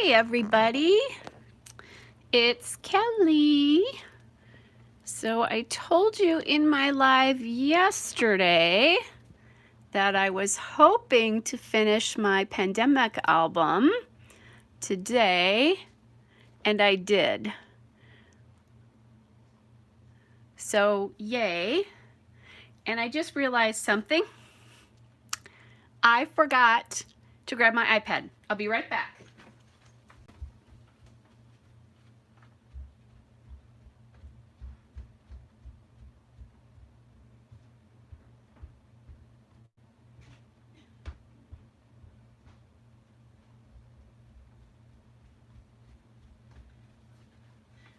Hey everybody, it's Kelly. So I told you in my live yesterday that I was hoping to finish my pandemic album today, and I did. So yay. And I just realized something. I forgot to grab my iPad. I'll be right back.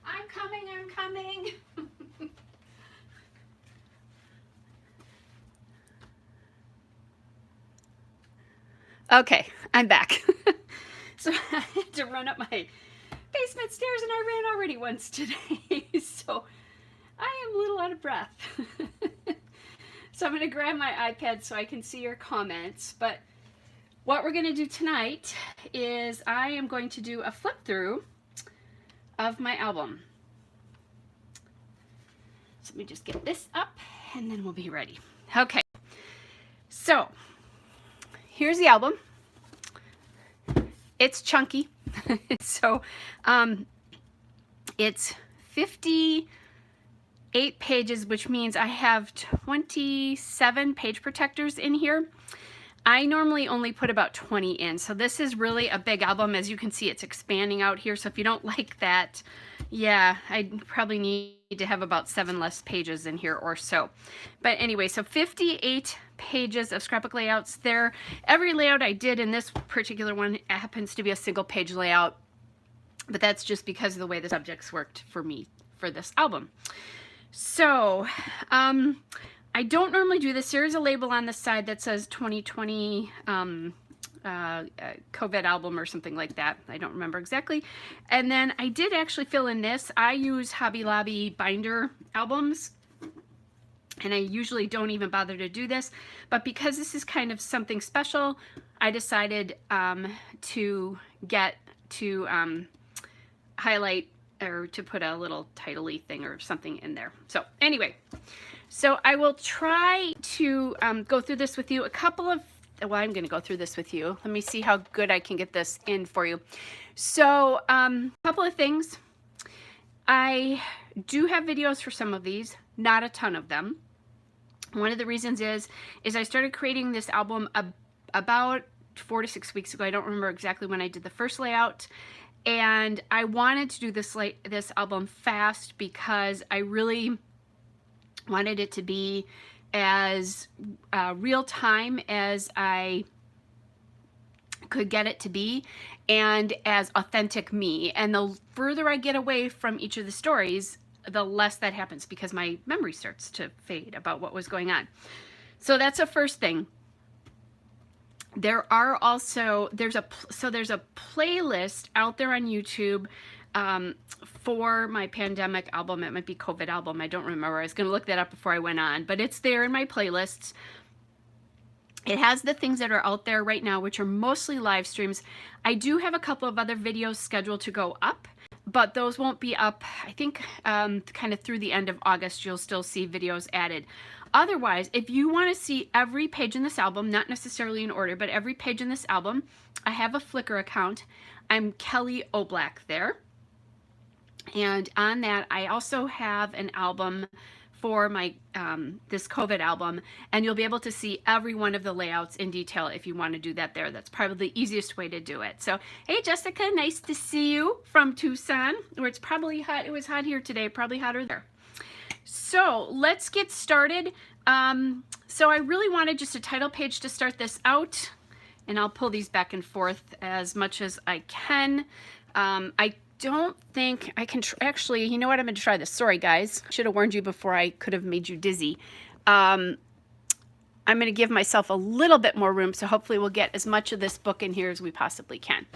I'm coming. Okay, I'm back. So I had to run up my basement stairs and I ran already once today. So I am a little out of breath. So I'm going to grab my iPad so I can see your comments. But what we're going to do tonight is I am going to do a flip through of my album. So let me just get this up and then we'll be ready. Okay, so here's the album. It's chunky. So it's 58 pages, which means I have 27 page protectors in here. I normally only put about 20 in, so this is really a big album. As you can see, it's expanding out here, so if you don't like that, yeah, I probably need to have about 7 less pages in here or so. But anyway, so 58 pages of scrapbook layouts there. Every layout I did in this particular one happens to be a single page layout, but that's just because of the way the subjects worked for me for this album. So I don't normally do this. There is a label on the side that says 2020 COVID album or something like that. I don't remember exactly. And then I did actually fill in this. I use Hobby Lobby binder albums, and I usually don't even bother to do this. But because this is kind of something special, I decided to highlight or to put a little title-y thing or something in there. So anyway, so I will try to go through this with you. Well, I'm going to go through this with you. Let me see how good I can get this in for you. So a couple of things. I do have videos for some of these, not a ton of them. One of the reasons is I started creating this album about 4 to 6 weeks ago. I don't remember exactly when I did the first layout. And I wanted to do this album fast because I really wanted it to be as real time as I could get it to be and as authentic me. And the further I get away from each of the stories, the less that happens because my memory starts to fade about what was going on. So that's the first thing. There are also, there's a playlist out there on YouTube for my pandemic album. It might be COVID album. I don't remember. I was going to look that up before I went on, but it's there in my playlists. It has the things that are out there right now, which are mostly live streams. I do have a couple of other videos scheduled to go up, but those won't be up. I think kind of through the end of August, you'll still see videos added. Otherwise, if you want to see every page in this album, not necessarily in order, but every page in this album, I have a Flickr account. I'm Kelly O'Black there. And on that, I also have an album for my this COVID album, and you'll be able to see every one of the layouts in detail if you want to do that there. That's probably the easiest way to do it. So, hey Jessica, nice to see you from Tucson, where it's probably hot. It was hot here today, probably hotter there. So let's get started. So I really wanted just a title page to start this out, and I'll pull these back and forth as much as I can. I don't think I can actually, you know what, I'm going to try this. Sorry guys, should have warned you before I could have made you dizzy. I'm going to give myself a little bit more room, so hopefully we'll get as much of this book in here as we possibly can.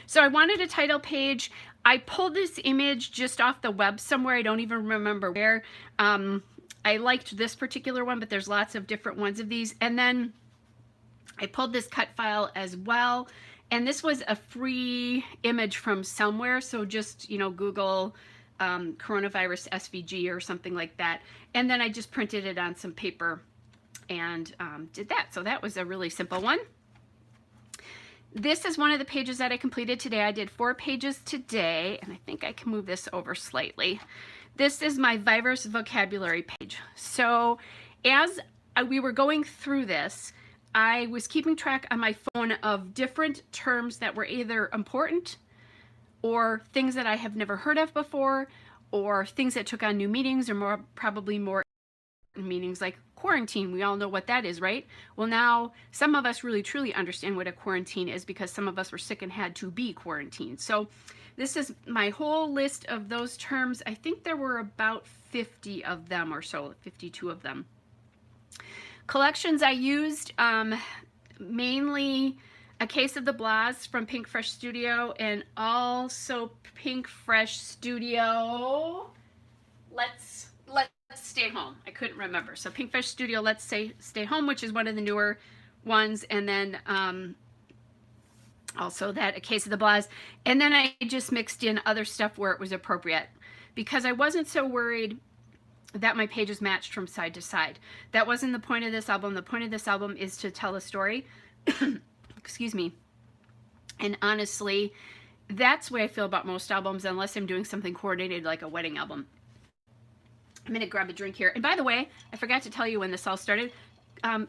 So I wanted a title page. I pulled this image just off the web somewhere. I don't even remember where. I liked this particular one, but there's lots of different ones of these. And then I pulled this cut file as well. And this was a free image from somewhere, so just, you know, Google coronavirus SVG or something like that. And then I just printed it on some paper and did that. So that was a really simple one. This is one of the pages that I completed today. I did 4 pages today, and I think I can move this over slightly. This is my virus vocabulary page. So as we were going through this, I was keeping track on my phone of different terms that were either important or things that I have never heard of before, or things that took on new meanings, or probably more meanings, like quarantine. We all know what that is, right? Well, now some of us really truly understand what a quarantine is because some of us were sick and had to be quarantined. So this is my whole list of those terms. I think there were about 50 of them or so, 52 of them. Collections I used, mainly A Case of the Blahs from Pink Fresh Studio, and also Pink Fresh Studio Let's Stay Home. I couldn't remember. So Pink Fresh Studio Let's Stay Home, which is one of the newer ones, and then also that A Case of the Blahs. And then I just mixed in other stuff where it was appropriate, because I wasn't so worried that my pages matched from side to side. That wasn't the point of this album. The point of this album is to tell a story. Excuse me. And honestly, that's the way I feel about most albums, unless I'm doing something coordinated like a wedding album. I'm gonna grab a drink here. And by the way, I forgot to tell you when this all started.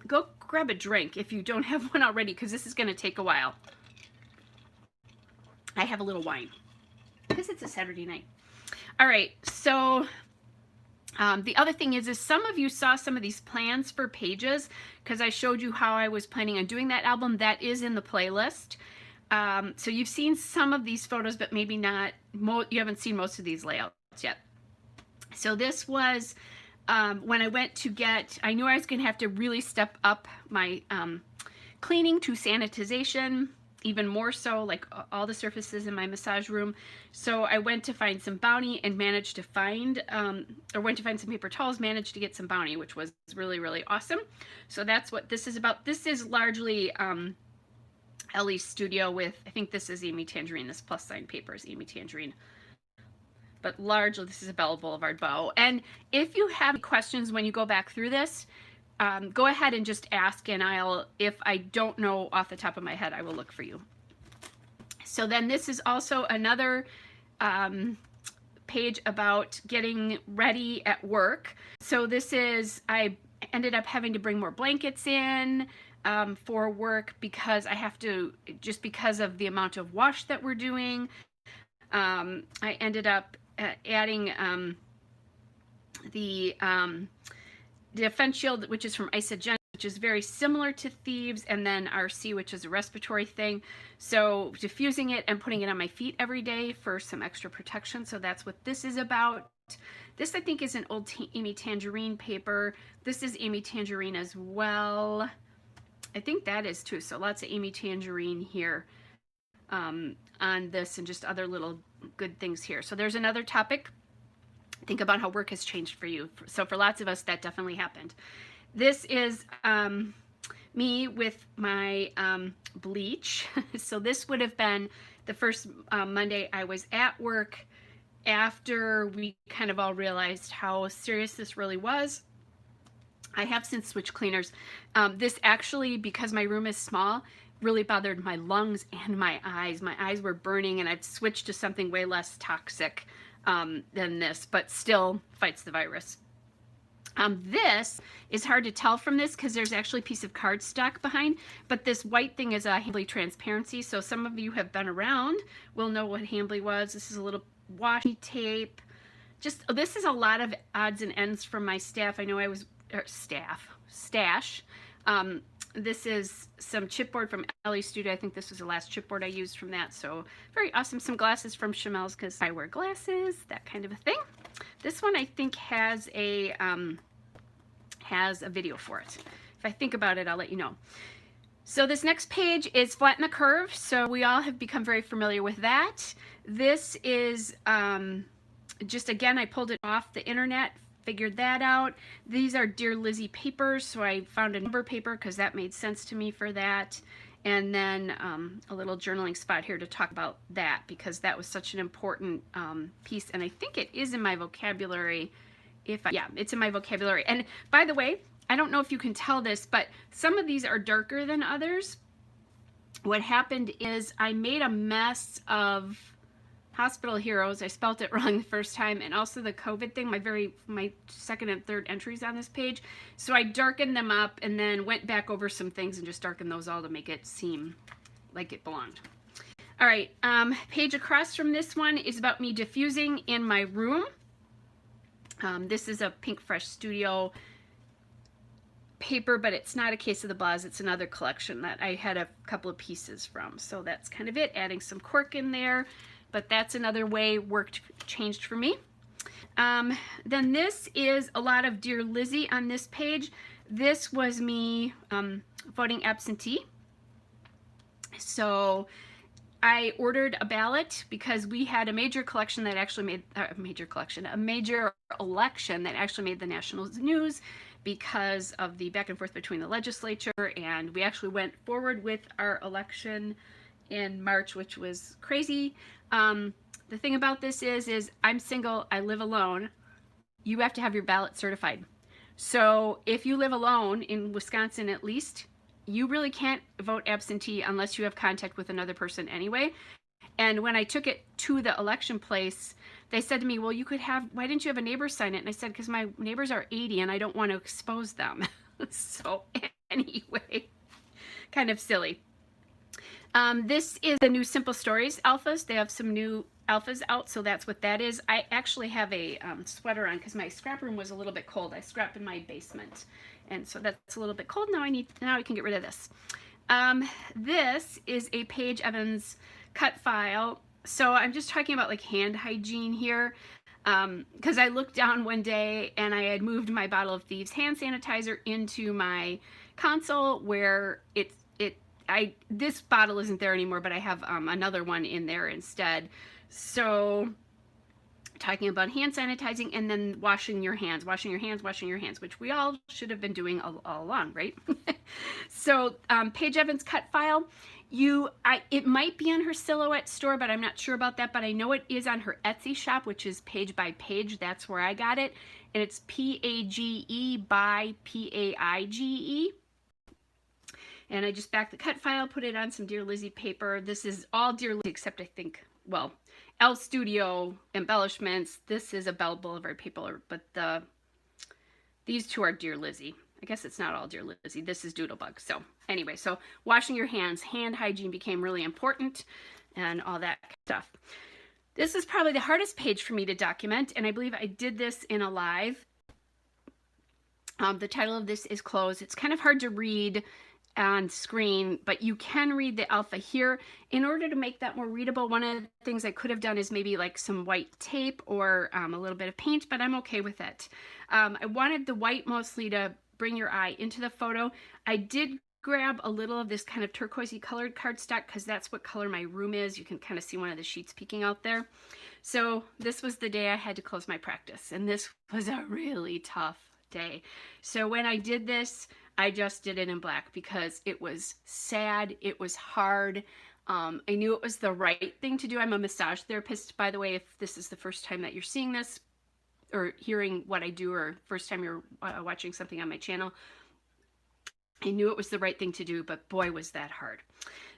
Go grab a drink if you don't have one already, because this is gonna take a while. I have a little wine because it's a Saturday night. All right, so the other thing is some of you saw some of these plans for pages, because I showed you how I was planning on doing that album. That is in the playlist. So you've seen some of these photos, but maybe not, you haven't seen most of these layouts yet. So this was when I went to get, I knew I was going to have to really step up my cleaning to sanitization, even more so, like all the surfaces in my massage room. So I went to find some Bounty and managed to find, or went to find some paper towels, managed to get some Bounty, which was really, really awesome. So that's what this is about. This is largely Ellie's Studio with, I think this is Amy Tangerine. This plus sign paper is Amy Tangerine. But largely this is a Bella Boulevard bow. And if you have questions when you go back through this, go ahead and just ask, and if I don't know off the top of my head, I will look for you. So then this is also another page about getting ready at work. So this is, I ended up having to bring more blankets in for work because I have to, just because of the amount of wash that we're doing. I ended up adding the defense shield, which is from Isogen, which is very similar to Thieves, and then RC, which is a respiratory thing. So diffusing it and putting it on my feet every day for some extra protection. So that's what this is about. This, I think, is an old Amy Tangerine paper. This is Amy Tangerine as well. I think that is too. So lots of Amy Tangerine here on this, and just other little good things here. So there's another topic. Think about how work has changed for you. So for lots of us, that definitely happened. This is me with my bleach. So this would have been the first Monday I was at work after we kind of all realized how serious this really was. I have since switched cleaners. This actually, because my room is small, really bothered my lungs and my eyes. My eyes were burning, and I've switched to something way less toxic than this, but still fights the virus. This is hard to tell from this because there's actually a piece of cardstock behind, but this white thing is a Hambly Transparency. So some of you have been around will know what Hambly was. This is a little washi tape. Just, this is a lot of odds and ends from my staff. I know I was, stash. This is some chipboard from Ellie's Studio. I think this was the last chipboard I used from that. So very awesome. Some glasses from Chamel's because I wear glasses, that kind of a thing. This one I think has a video for it. If I think about it, I'll let you know. So this next page is Flatten the Curve. So we all have become very familiar with that. This is just, again, I pulled it off the internet, figured that out. These are Dear Lizzie papers, so I found a number paper because that made sense to me for that. And then a little journaling spot here to talk about that, because that was such an important piece. And I think it is in my vocabulary. Yeah, it's in my vocabulary. And by the way, I don't know if you can tell this, but some of these are darker than others. What happened is I made a mess of Hospital Heroes. I spelt it wrong the first time, and also the COVID thing, my second and third entries on this page. So I darkened them up and then went back over some things and just darkened those all to make it seem like it belonged. All right, page across from this one is about me diffusing in my room. This is a Pink Fresh Studio paper, but it's not a Case of the Blahs. It's another collection that I had a couple of pieces from. So that's kind of it, adding some cork in there. But that's another way changed for me. Then this is a lot of Dear Lizzie on this page. This was me voting absentee. So I ordered a ballot because we had a major collection that actually made a major election that actually made the national news because of the back and forth between the legislature, and we actually went forward with our election in March, which was crazy. The thing about this is I'm single, I live alone. You have to have your ballot certified. So if you live alone in Wisconsin, at least, you really can't vote absentee unless you have contact with another person anyway. And when I took it to the election place, they said to me, well, why didn't you have a neighbor sign it? And I said, because my neighbors are 80 and I don't want to expose them. So anyway, kind of silly. This is the new Simple Stories alphas. They have some new alphas out, so that's what that is. I actually have a sweater on because my scrap room was a little bit cold. I scrap in my basement, and so that's a little bit cold. Now I can get rid of this. This is a Paige Evans cut file. So I'm just talking about like hand hygiene here, because I looked down one day and I had moved my Bottle of Thieves hand sanitizer into my console where this bottle isn't there anymore, but I have another one in there instead. So talking about hand sanitizing and then washing your hands, which we all should have been doing all along, right? So Paige Evans cut file. It might be on her Silhouette store, but I'm not sure about that. But I know it is on her Etsy shop, which is Page by Page. That's where I got it. And it's Page by Paige. And I just backed the cut file, put it on some Dear Lizzie paper. This is all Dear Lizzie, except I think, well, Elle Studio embellishments. This is a Belle Boulevard paper, but these two are Dear Lizzie. I guess it's not all Dear Lizzie. This is Doodlebug. So anyway, so washing your hands, hand hygiene became really important and all that stuff. This is probably the hardest page for me to document, and I believe I did this in a live. The title of this is Clothes. It's kind of hard to read on screen, but you can read the alpha here. In order to make that more readable, one of the things I could have done is maybe like some white tape or a little bit of paint, but I'm okay with it. I wanted the white mostly to bring your eye into the photo. I did grab a little of this kind of turquoisey colored cardstock because that's what color my room is. You can kind of see one of the sheets peeking out there. So this was the day I had to close my practice, and this was a really tough day. So when I did this, I just did it in black because it was sad. It was hard. I knew it was the right thing to do. I'm a massage therapist, by the way, if this is the first time that you're seeing this or hearing what I do, or first time you're watching something on my channel. I knew it was the right thing to do, but boy, was that hard.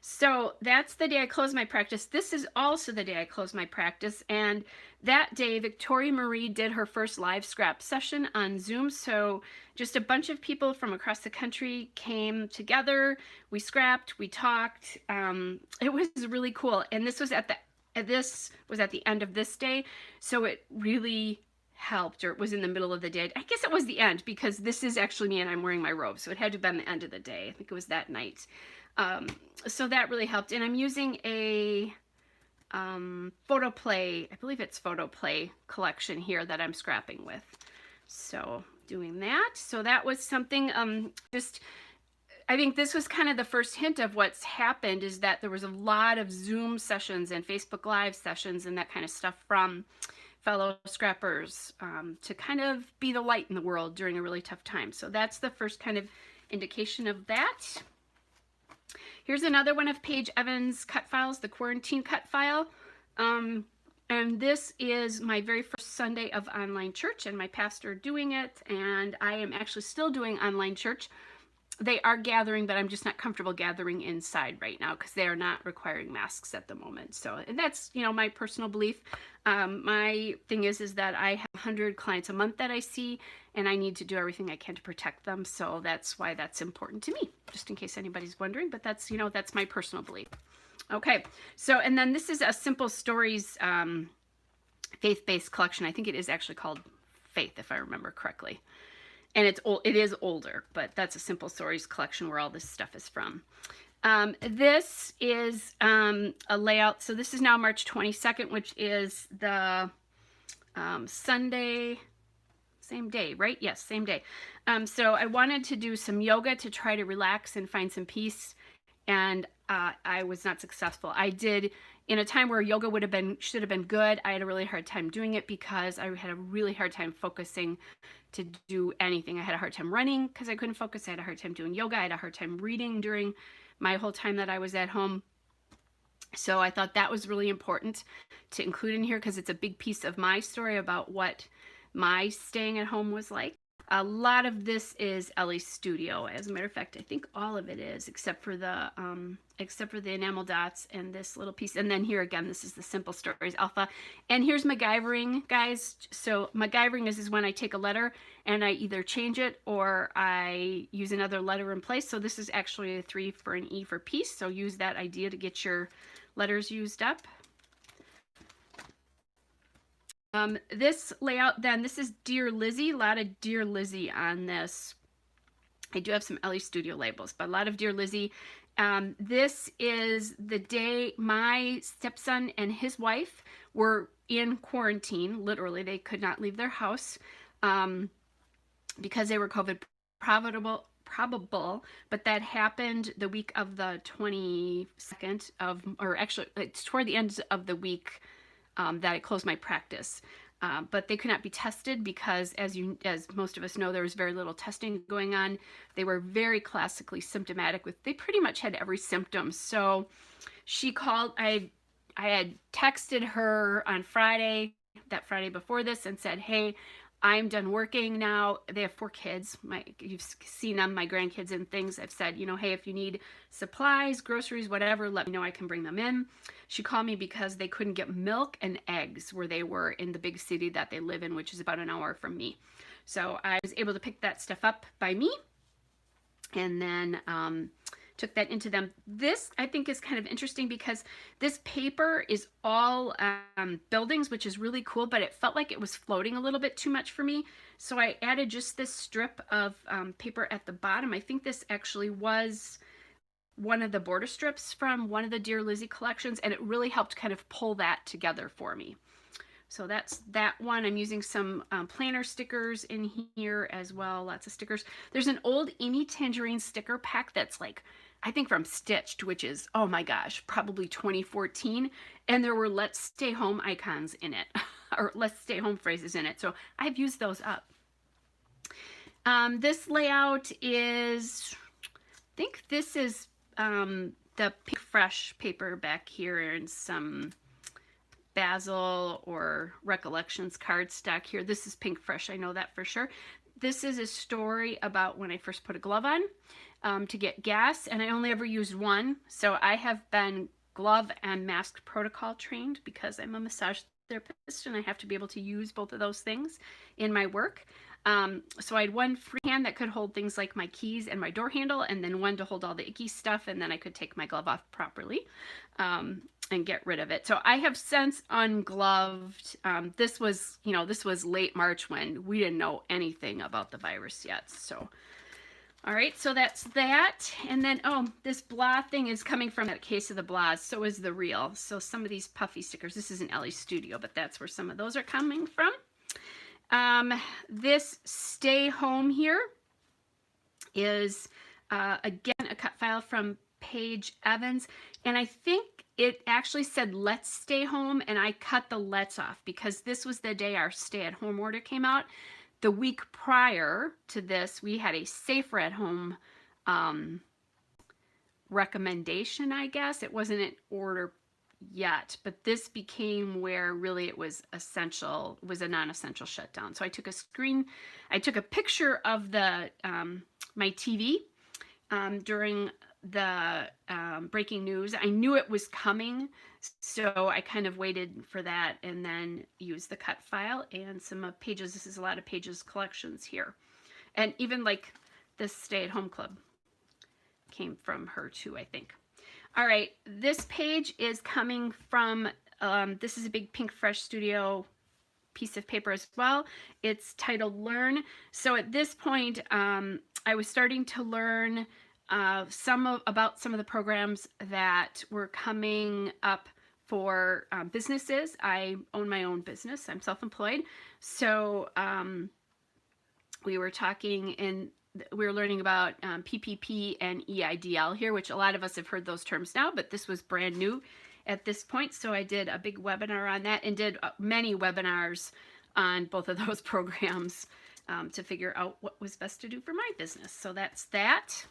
So that's the day I closed my practice. This is also the day I closed my practice. And that day, Victoria Marie did her first live scrap session on Zoom. So just a bunch of people from across the country came together. We scrapped, we talked. It was really cool. And this was at the end of this day. So it really helped, or it was in the middle of the day. I guess it was the end because this is actually me and I'm wearing my robe. So it had to have been the end of the day. I think it was that night. So that really helped. And I'm using a Photoplay, I believe it's Photoplay collection here that I'm scrapping with. So doing that. So that was something, I think this was kind of the first hint of what's happened, is that there was a lot of Zoom sessions and Facebook Live sessions and that kind of stuff from fellow scrappers to kind of be the light in the world during a really tough time. So that's the first kind of indication of that. Here's another one of Paige Evans' cut files, the quarantine cut file. And this is my very first Sunday of online church and my pastor doing it. And I am actually still doing online church. They are gathering, but I'm just not comfortable gathering inside right now because they are not requiring masks at the moment. So, and that's, you know, my personal belief. My thing is that I have 100 clients a month that I see, and I need to do everything I can to protect them. So that's why that's important to me, just in case anybody's wondering. But that's, you know, that's my personal belief. Okay, so, and then this is a Simple Stories faith-based collection. I think it is actually called Faith, if I remember correctly. And it's old, it is older, but that's a Simple Stories collection where all this stuff is from. This is a layout. So this is now March 22nd, which is the Sunday, same day, right? Yes, same day. So I wanted to do some yoga to try to relax and find some peace. And I was not successful. I did in a time where yoga should have been good. I had a really hard time doing it because I had a really hard time focusing to do anything. I had a hard time running because I couldn't focus. I had a hard time doing yoga. I had a hard time reading during my whole time that I was at home. So I thought that was really important to include in here because it's a big piece of my story about what my staying at home was like. A lot of this is Ellie's studio. As a matter of fact, I think all of it is, except for the enamel dots and this little piece. And then here again, this is the Simple Stories Alpha. And here's MacGyvering, guys. So MacGyvering is when I take a letter and I either change it or I use another letter in place. So this is actually a 3 for an E for peace. So use that idea to get your letters used up. This layout then, this is Dear Lizzie, a lot of Dear Lizzie on this. I do have some Ellie Studio labels, but a lot of Dear Lizzie. This is the day my stepson and his wife were in quarantine. Literally, they could not leave their house because they were COVID probable, but that happened the week of the 22nd of, or actually it's toward the end of the week that I closed my practice. But they could not be tested because, as most of us know, there was very little testing going on. They were very classically symptomatic they pretty much had every symptom. So she called, I had texted her on Friday, that Friday before this, and said, hey, I'm done working now. They have 4 kids. You've seen them, my grandkids and things. I've said, you know, hey, if you need supplies, groceries, whatever, let me know. I can bring them in. She called me because they couldn't get milk and eggs where they were in the big city that they live in, which is about an hour from me. So I was able to pick that stuff up by me and then took that into them. This, I think, is kind of interesting because this paper is all buildings, which is really cool, but it felt like it was floating a little bit too much for me. So I added just this strip of paper at the bottom. I think this actually was one of the border strips from one of the Dear Lizzie collections, and it really helped kind of pull that together for me. So that's that one. I'm using some planner stickers in here as well, lots of stickers. There's an old Amy Tangerine sticker pack that's like, I think from Stitched, which is, oh my gosh, probably 2014. And there were Let's Stay Home icons in it, or Let's Stay Home phrases in it. So I've used those up. This layout is, I think this is the Pink Fresh paper back here and some Basil or Recollections cardstock here. This is Pink Fresh, I know that for sure. This is a story about when I first put a glove on to get gas, and I only ever used one. So I have been glove and mask protocol trained because I'm a massage therapist and I have to be able to use both of those things in my work. So I had one free hand that could hold things like my keys and my door handle, and then one to hold all the icky stuff, and then I could take my glove off properly and get rid of it. So I have since ungloved. This was late March when we didn't know anything about the virus yet. So, all right, so that's that. And then, oh, this blah thing is coming from that case of the blahs. So is the reel. So some of these puffy stickers, this is an Ellie Studio, but that's where some of those are coming from. This Stay Home here is, again, a cut file from Paige Evans. And I think it actually said Let's Stay Home, and I cut the let's off because this was the day our stay-at-home order came out. The week prior to this, we had a safer at home recommendation, I guess. It wasn't in order yet, but this became where really it was essential, was a non-essential shutdown. So I took a picture of the my TV during the breaking news. I knew it was coming, so I kind of waited for that and then used the cut file and some pages. This is a lot of pages collections here. And even like this stay-at-home club came from her too, I think. All right, this page is coming from, this is a big Pink Fresh Studio piece of paper as well. It's titled Learn. So at this point, I was starting to learn about some of the programs that were coming up for businesses. I own my own business. I'm self-employed. So we were talking and we were learning about PPP and EIDL here, which a lot of us have heard those terms now, but this was brand new at this point. So I did a big webinar on that and did many webinars on both of those programs to figure out what was best to do for my business. So that's that.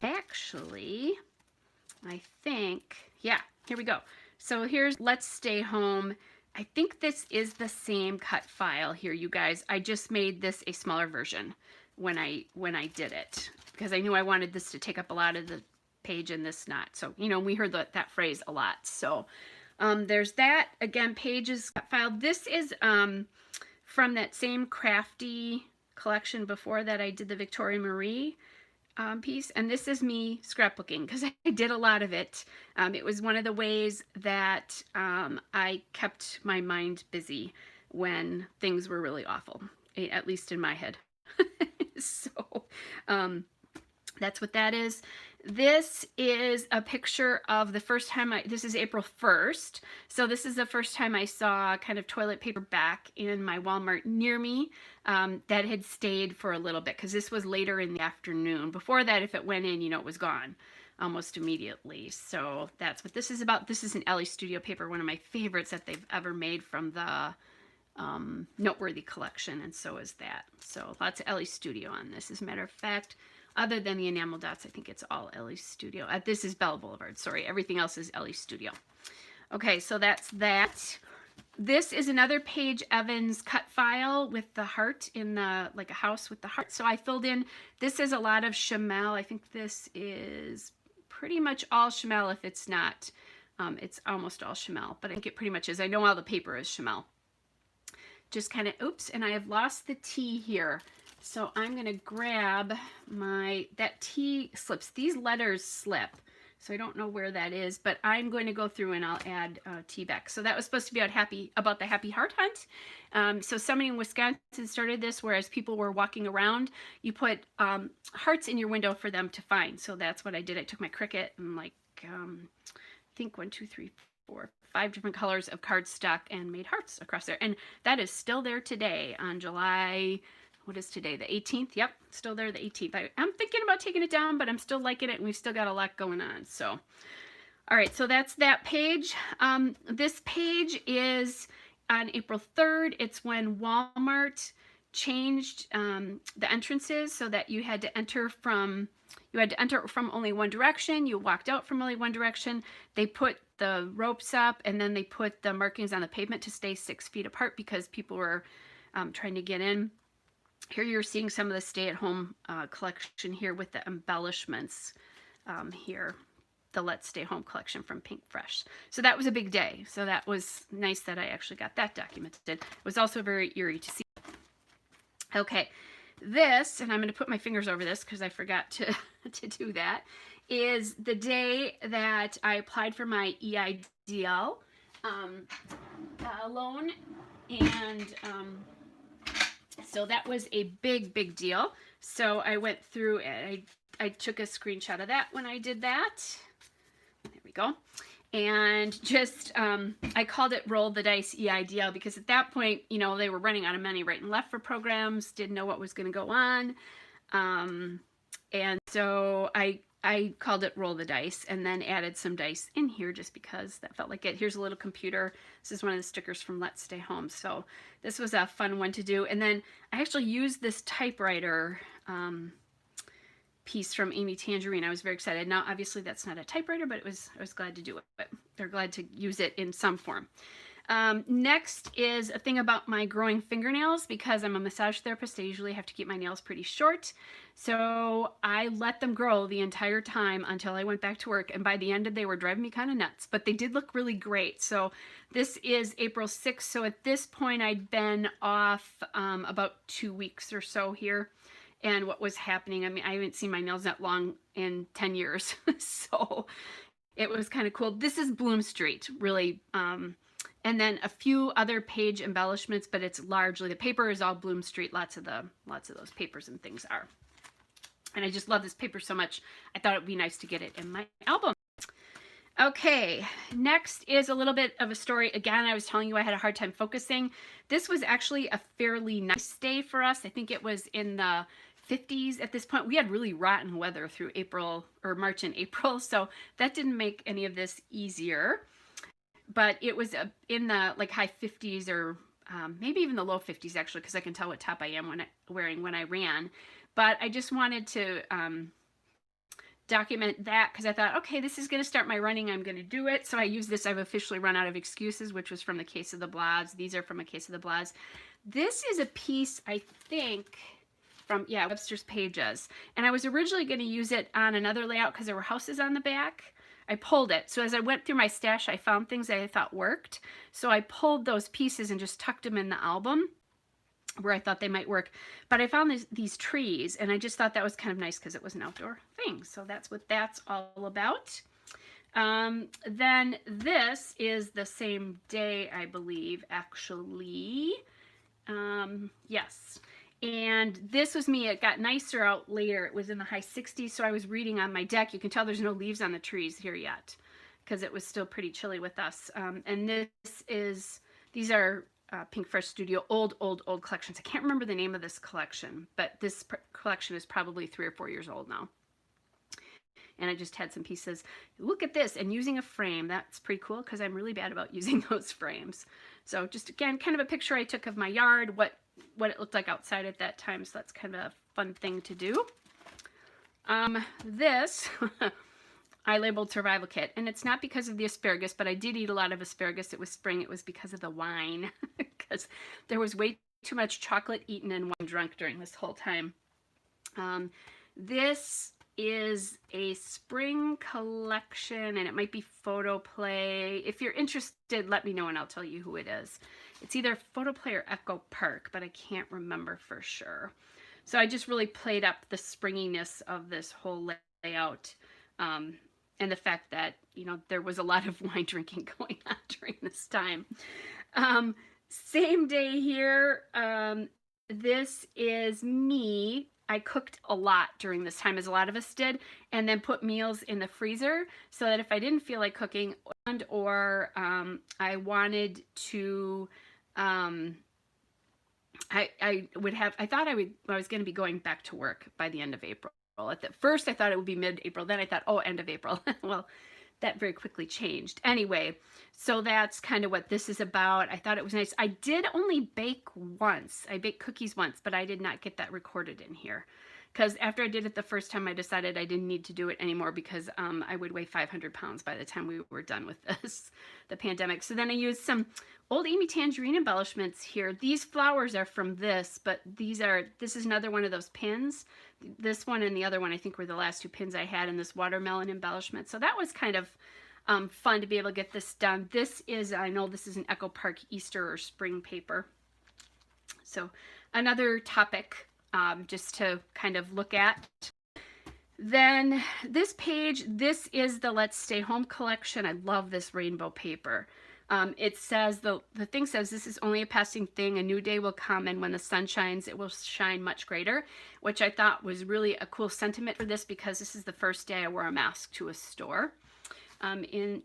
Actually, I think, yeah, here we go. So here's Let's Stay Home. I think this is the same cut file here, you guys. I just made this a smaller version when I did it because I knew I wanted this to take up a lot of the page and this not. So, you know, we heard that phrase a lot. So there's that. Again, pages cut file. This is from that same crafty collection before that I did the Victoria Marie piece, and this is me scrapbooking because I did a lot of it. It was one of the ways that I kept my mind busy when things were really awful, at least in my head. So that's what that is. This is a picture of the first time this is April 1st. So this is the first time I saw kind of toilet paper back in my Walmart near me that had stayed for a little bit because this was later in the afternoon. Before that, if it went in, you know, it was gone almost immediately. So that's what this is about. This is an Ellie Studio paper, one of my favorites that they've ever made from the Noteworthy collection, and so is that. So lots of Ellie Studio on this. As a matter of fact, other than the enamel dots, I think it's all Ellie Studio. This is Bella Boulevard, sorry. Everything else is Ellie Studio. Okay, so that's that. This is another Paige Evans cut file with the heart in the, like a house with the heart. So I filled in, this is a lot of Chamel. I think this is pretty much all Chamel. If it's not, it's almost all Chamel, but I think it pretty much is. I know all the paper is Chamel. Just kind of, oops, and I have lost the T here. So I'm going to grab that T slips. These letters slip. So I don't know where that is, but I'm going to go through and I'll add T back. So that was supposed to be about the Happy Heart Hunt. So somebody in Wisconsin started this, whereas people were walking around, you put hearts in your window for them to find. So that's what I did. I took my Cricut and I think 1, 2, 3, 4, 5 different colors of cardstock and made hearts across there. And that is still there today on July, what is today, the 18th? Yep, still there the 18th. I'm thinking about taking it down, but I'm still liking it, and we've still got a lot going on. So, all right, so that's that page. This page is on April 3rd. It's when Walmart changed the entrances so that you had to enter from only one direction. You walked out from only one direction. They put the ropes up, and then they put the markings on the pavement to stay 6 feet apart because people were trying to get in. Here you're seeing some of the stay-at-home collection here with the embellishments here, the Let's Stay Home collection from Pink Fresh. So that was a big day. So that was nice that I actually got that documented. It was also very eerie to see. Okay, this, and I'm going to put my fingers over this because I forgot to do that, is the day that I applied for my EIDL loan, and so that was a big deal. So I went through it. I took a screenshot of that when I did that. There we go. And just, I called it Roll the Dice EIDL because at that point, you know, they were running out of money right and left for programs, didn't know what was going to go on. And so I called it Roll the Dice and then added some dice in here just because that felt like it. Here's a little computer. This is one of the stickers from Let's Stay Home. So this was a fun one to do. And then I actually used this typewriter piece from Amy Tangerine. I was very excited. Now, obviously, that's not a typewriter, but I was glad to do it. They're glad to use it in some form. Next is a thing about my growing fingernails. Because I'm a massage therapist, I usually have to keep my nails pretty short. So I let them grow the entire time until I went back to work. And by the end, they were driving me kind of nuts, but they did look really great. So this is April 6th. So at this point, I'd been off about 2 weeks or so here. And what was happening, I mean, I haven't seen my nails that long in 10 years. So it was kind of cool. This is Bloom Street, really. And then a few other page embellishments, but it's largely, the paper is all Bloom Street. Lots of those papers and things are. And I just love this paper so much. I thought it would be nice to get it in my album. Okay, next is a little bit of a story. Again, I was telling you I had a hard time focusing. This was actually a fairly nice day for us. I think it was in the 50s at this point. We had really rotten weather through April or March and April, so that didn't make any of this easier. But it was in the like high 50s or maybe even the low 50s actually, because I can tell what top I am wearing when I ran. But I just wanted to document that because I thought, okay, this is going to start my running. I'm going to do it. So I use this. I've officially run out of excuses, which was from the Case of the Blahs. These are from a Case of the Blahs. This is a piece, I think, from, yeah, Webster's Pages. And I was originally going to use it on another layout because there were houses on the back. I pulled it. So as I went through my stash, I found things that I thought worked. So I pulled those pieces and just tucked them in the album where I thought they might work. But I found these trees, and I just thought that was kind of nice because it was an outdoor thing. So that's what that's all about. Then this is the same day, I believe, actually. Yes. And this was me. It got nicer out later. It was in the high 60s, so I was reading on my deck. You can tell there's no leaves on the trees here yet because it was still pretty chilly with us. And these are Pink Fresh Studio old collections. I can't remember the name of this collection, but this collection is probably 3 or 4 years old now. And I just had some pieces. Look at this, and using a frame. That's pretty cool because I'm really bad about using those frames. So just again, kind of a picture I took of my yard, what it looked like outside at that time. So that's kind of a fun thing to do. This I labeled Survival Kit, and it's not because of the asparagus, but I did eat a lot of asparagus. It was spring. It was because of the wine, because there was way too much chocolate eaten and wine drunk during this whole time. This is a spring collection, and it might be Photo Play. If you're interested, let me know and I'll tell you who it is. It's either Photo Play or Echo Park, but I can't remember for sure. So I just really played up the springiness of this whole layout, and the fact that, you know, there was a lot of wine drinking going on during this time. Same day here. This is me. I cooked a lot during this time, as a lot of us did, and then put meals in the freezer so that if I didn't feel like cooking or I wanted to, I thought I was going to be going back to work by the end of April. At first I thought it would be mid-April, then I thought, oh, end of April. Well, that very quickly changed. Anyway, so that's kind of what this is about. I thought it was nice. I did only bake once. I baked cookies once, but I did not get that recorded in here. Because after I did it the first time, I decided I didn't need to do it anymore because I would weigh 500 pounds by the time we were done with this, the pandemic. So then I used some old Amy Tangerine embellishments here. These flowers are from this, but this is another one of those pins. This one and the other one, I think, were the last 2 pins I had in this watermelon embellishment. So that was kind of fun to be able to get this done. This is, I know this is an Echo Park Easter or spring paper. So another topic just to kind of look at. Then this page, this is the Let's Stay Home collection. I love this rainbow paper. It says, the thing says, this is only a passing thing. A new day will come, and when the sun shines, it will shine much greater, which I thought was really a cool sentiment for this because this is the first day I wore a mask to a store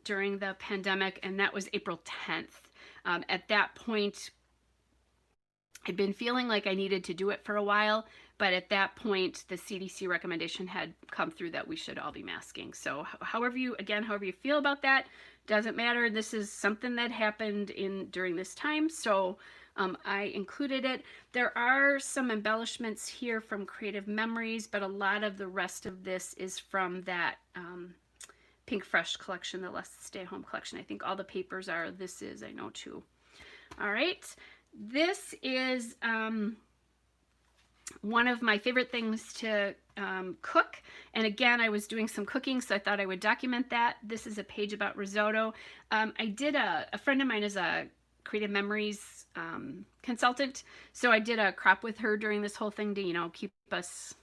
during the pandemic, and that was April 10th. At that point, I'd been feeling like I needed to do it for a while, but at that point, the CDC recommendation had come through that we should all be masking. So however you feel about that, doesn't matter. This is something that happened during this time. So I included it. There are some embellishments here from Creative Memories, but a lot of the rest of this is from that Pink Fresh collection, the Let's Stay Home collection. I think all the papers are, this is, I know too. All right, this is one of my favorite things to cook. And again, I was doing some cooking, so I thought I would document that. This is a page about risotto. I did a friend of mine is a Creative Memories consultant, so I did a crop with her during this whole thing to, you know, keep us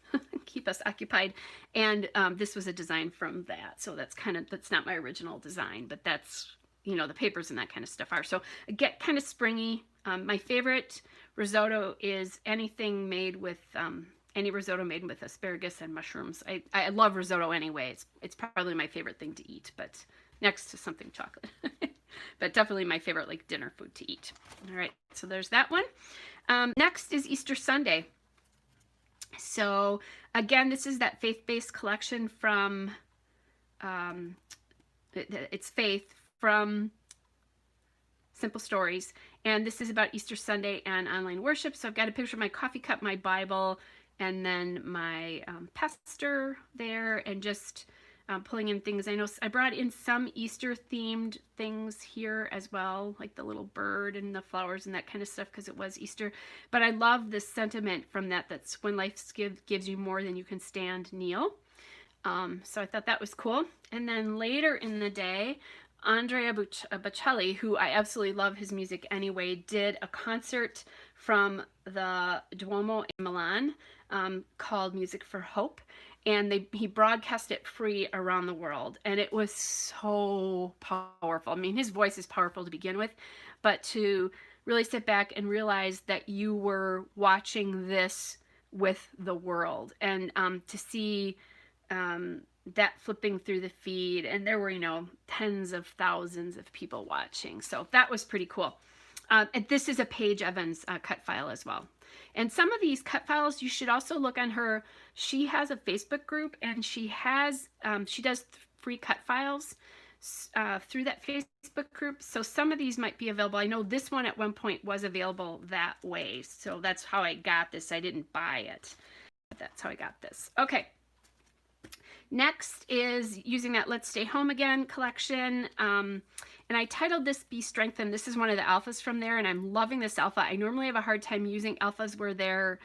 keep us occupied. And this was a design from that, so that's not my original design, but that's, you know, the papers and that kind of stuff are. So I get kind of springy. My favorite risotto is anything made with any risotto made with asparagus and mushrooms. I love risotto anyway. It's probably my favorite thing to eat, but next to something chocolate. But definitely my favorite like dinner food to eat. All right, so there's that one. Next is Easter Sunday. So again, this is that faith-based collection from it's Faith from Simple Stories, and this is about Easter Sunday and online worship. So I've got a picture of my coffee cup, my Bible, and then my pastor there, and just pulling in things. I know I brought in some Easter themed things here as well, like the little bird and the flowers and that kind of stuff, because it was Easter. But I love this sentiment from that's when life gives you more than you can stand, kneel. So I thought that was cool. And then later in the day, Andrea Bocelli, who I absolutely love his music anyway, did a concert from the Duomo in Milan called Music for Hope. And he broadcast it free around the world. And it was so powerful. I mean, his voice is powerful to begin with, but to really sit back and realize that you were watching this with the world, and to see that flipping through the feed, and there were, you know, tens of thousands of people watching. So that was pretty cool. And this is a Paige Evans cut file as well. And some of these cut files, you should also look on her. She has a Facebook group, and she does free cut files through that Facebook group. So some of these might be available. I know this one at one point was available that way. So that's how I got this. I didn't buy it, but that's how I got this. Okay. Next is using that Let's Stay Home Again collection. And I titled this Be Strengthened. This is one of the alphas from there, and I'm loving this alpha. I normally have a hard time using alphas where they're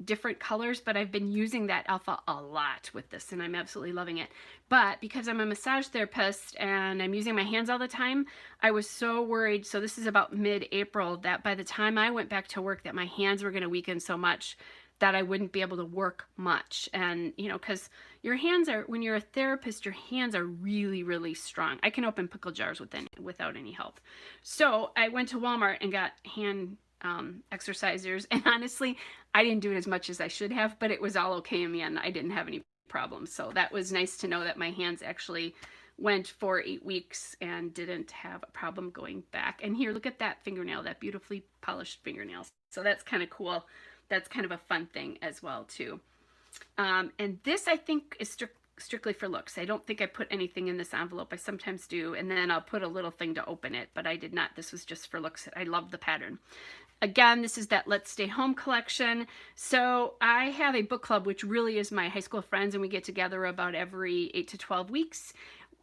different colors, but I've been using that alpha a lot with this, and I'm absolutely loving it. But because I'm a massage therapist and I'm using my hands all the time, I was so worried. So this is about mid-April, that by the time I went back to work, that my hands were going to weaken so much that I wouldn't be able to work much. And, you know, because your hands are, when you're a therapist, your hands are really, really strong. I can open pickle jars without any help. So I went to Walmart and got hand exercisers. And honestly, I didn't do it as much as I should have, but it was all okay in the end. I didn't have any problems. So that was nice to know that my hands actually went for 8 weeks and didn't have a problem going back. And here, look at that fingernail, that beautifully polished fingernail. So that's kind of cool. That's kind of a fun thing as well too. And this, I think, is strictly for looks. I don't think I put anything in this envelope. I sometimes do, and then I'll put a little thing to open it, but I did not. This was just for looks. I love the pattern. Again, this is that Let's Stay Home collection. So I have a book club, which really is my high school friends, and we get together about every 8 to 12 weeks.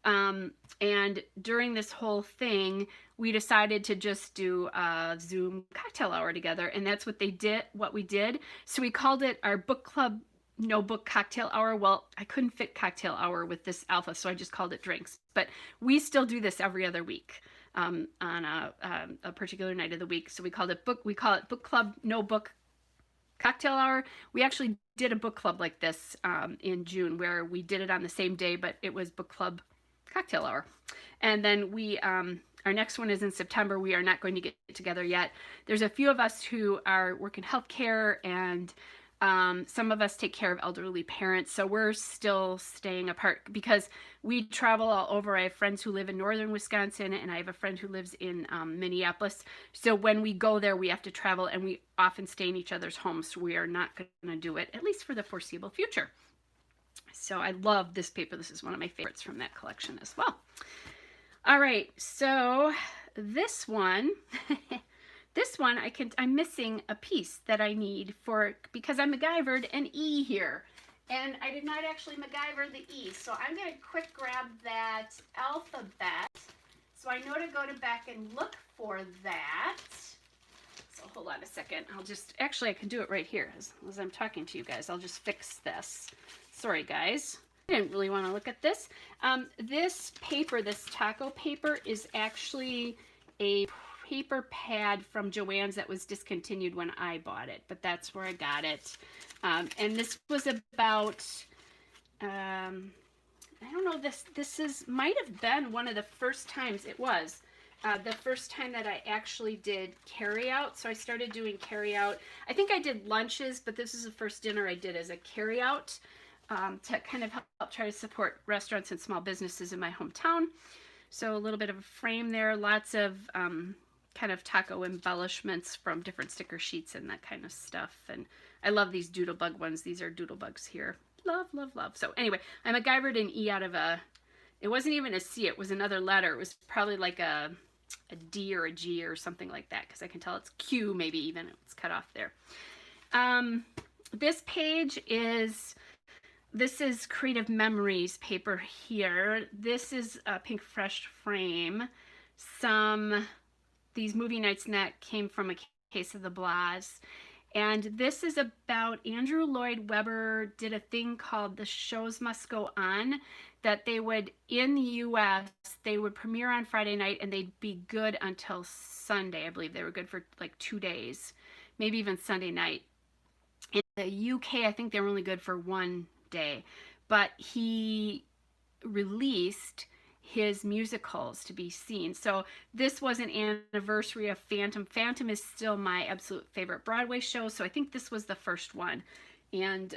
And during this whole thing, we decided to just do a Zoom cocktail hour together, and that's what we did. So we called it our book club no book cocktail hour. Well, I couldn't fit cocktail hour with this alpha, so I just called it drinks. But we still do this every other week on a particular night of the week. So we call it book club no book cocktail hour. We actually did a book club like this in June, where we did it on the same day, but it was book club cocktail hour. And then our next one is in September. We are not going to get together yet. There's a few of us who work in healthcare, and some of us take care of elderly parents. So we're still staying apart because we travel all over. I have friends who live in northern Wisconsin, and I have a friend who lives in Minneapolis. So when we go there, we have to travel, and we often stay in each other's homes. So we are not going to do it, at least for the foreseeable future. So I love this paper. This is one of my favorites from that collection as well. All right, so this one, This one, I'm missing a piece that I need for, because I MacGyvered an E here. And I did not actually MacGyver the E. So I'm going to quick grab that alphabet. So I know to go back and look for that. So hold on a second. Actually I can do it right here as I'm talking to you guys. I'll just fix this. Sorry guys. I didn't really want to look at this. This paper, this taco paper, is actually a paper pad from Joann's that was discontinued when I bought it, but that's where I got it. And this was about, I don't know, this might have been one of the first times it was. The first time that I actually did carry out. So I started doing carry out. I think I did lunches, but this is the first dinner I did as a carry out to kind of help try to support restaurants and small businesses in my hometown. So a little bit of a frame there, lots of kind of taco embellishments from different sticker sheets and that kind of stuff. And I love these doodlebug ones. These are doodlebugs here. Love, love, love. So anyway, I MacGyvered an E out of it wasn't even a C, it was another letter. It was probably like a D or a G or something like that, because I can tell it's Q, maybe even it's cut off there. This page this is Creative Memories paper here. This is a Pink Fresh frame. These movie nights and that came from a case of the Blas. And this is about Andrew Lloyd Webber did a thing called The Shows Must Go On, that they would, in the US, they would premiere on Friday night and they'd be good until Sunday. I believe they were good for like 2 days, maybe even Sunday night. In the UK, I think they were only good for 1 day. But he released his musicals to be seen. So this was an anniversary of Phantom. Phantom is still my absolute favorite Broadway show, so I think this was the first one. And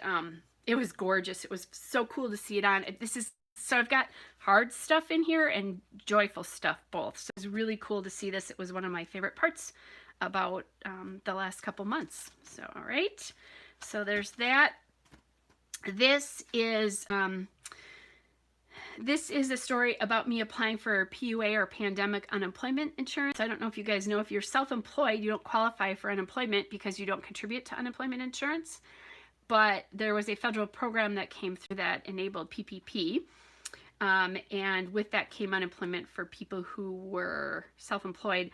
it was gorgeous. It was so cool to see it on. So I've got hard stuff in here and joyful stuff both. So it was really cool to see this. It was one of my favorite parts about the last couple months. So, all right. So there's that. This is a story about me applying for PUA, or pandemic unemployment insurance. I don't know if you guys know, if you're self-employed, you don't qualify for unemployment because you don't contribute to unemployment insurance. But there was a federal program that came through that enabled PPP. And with that came unemployment for people who were self-employed.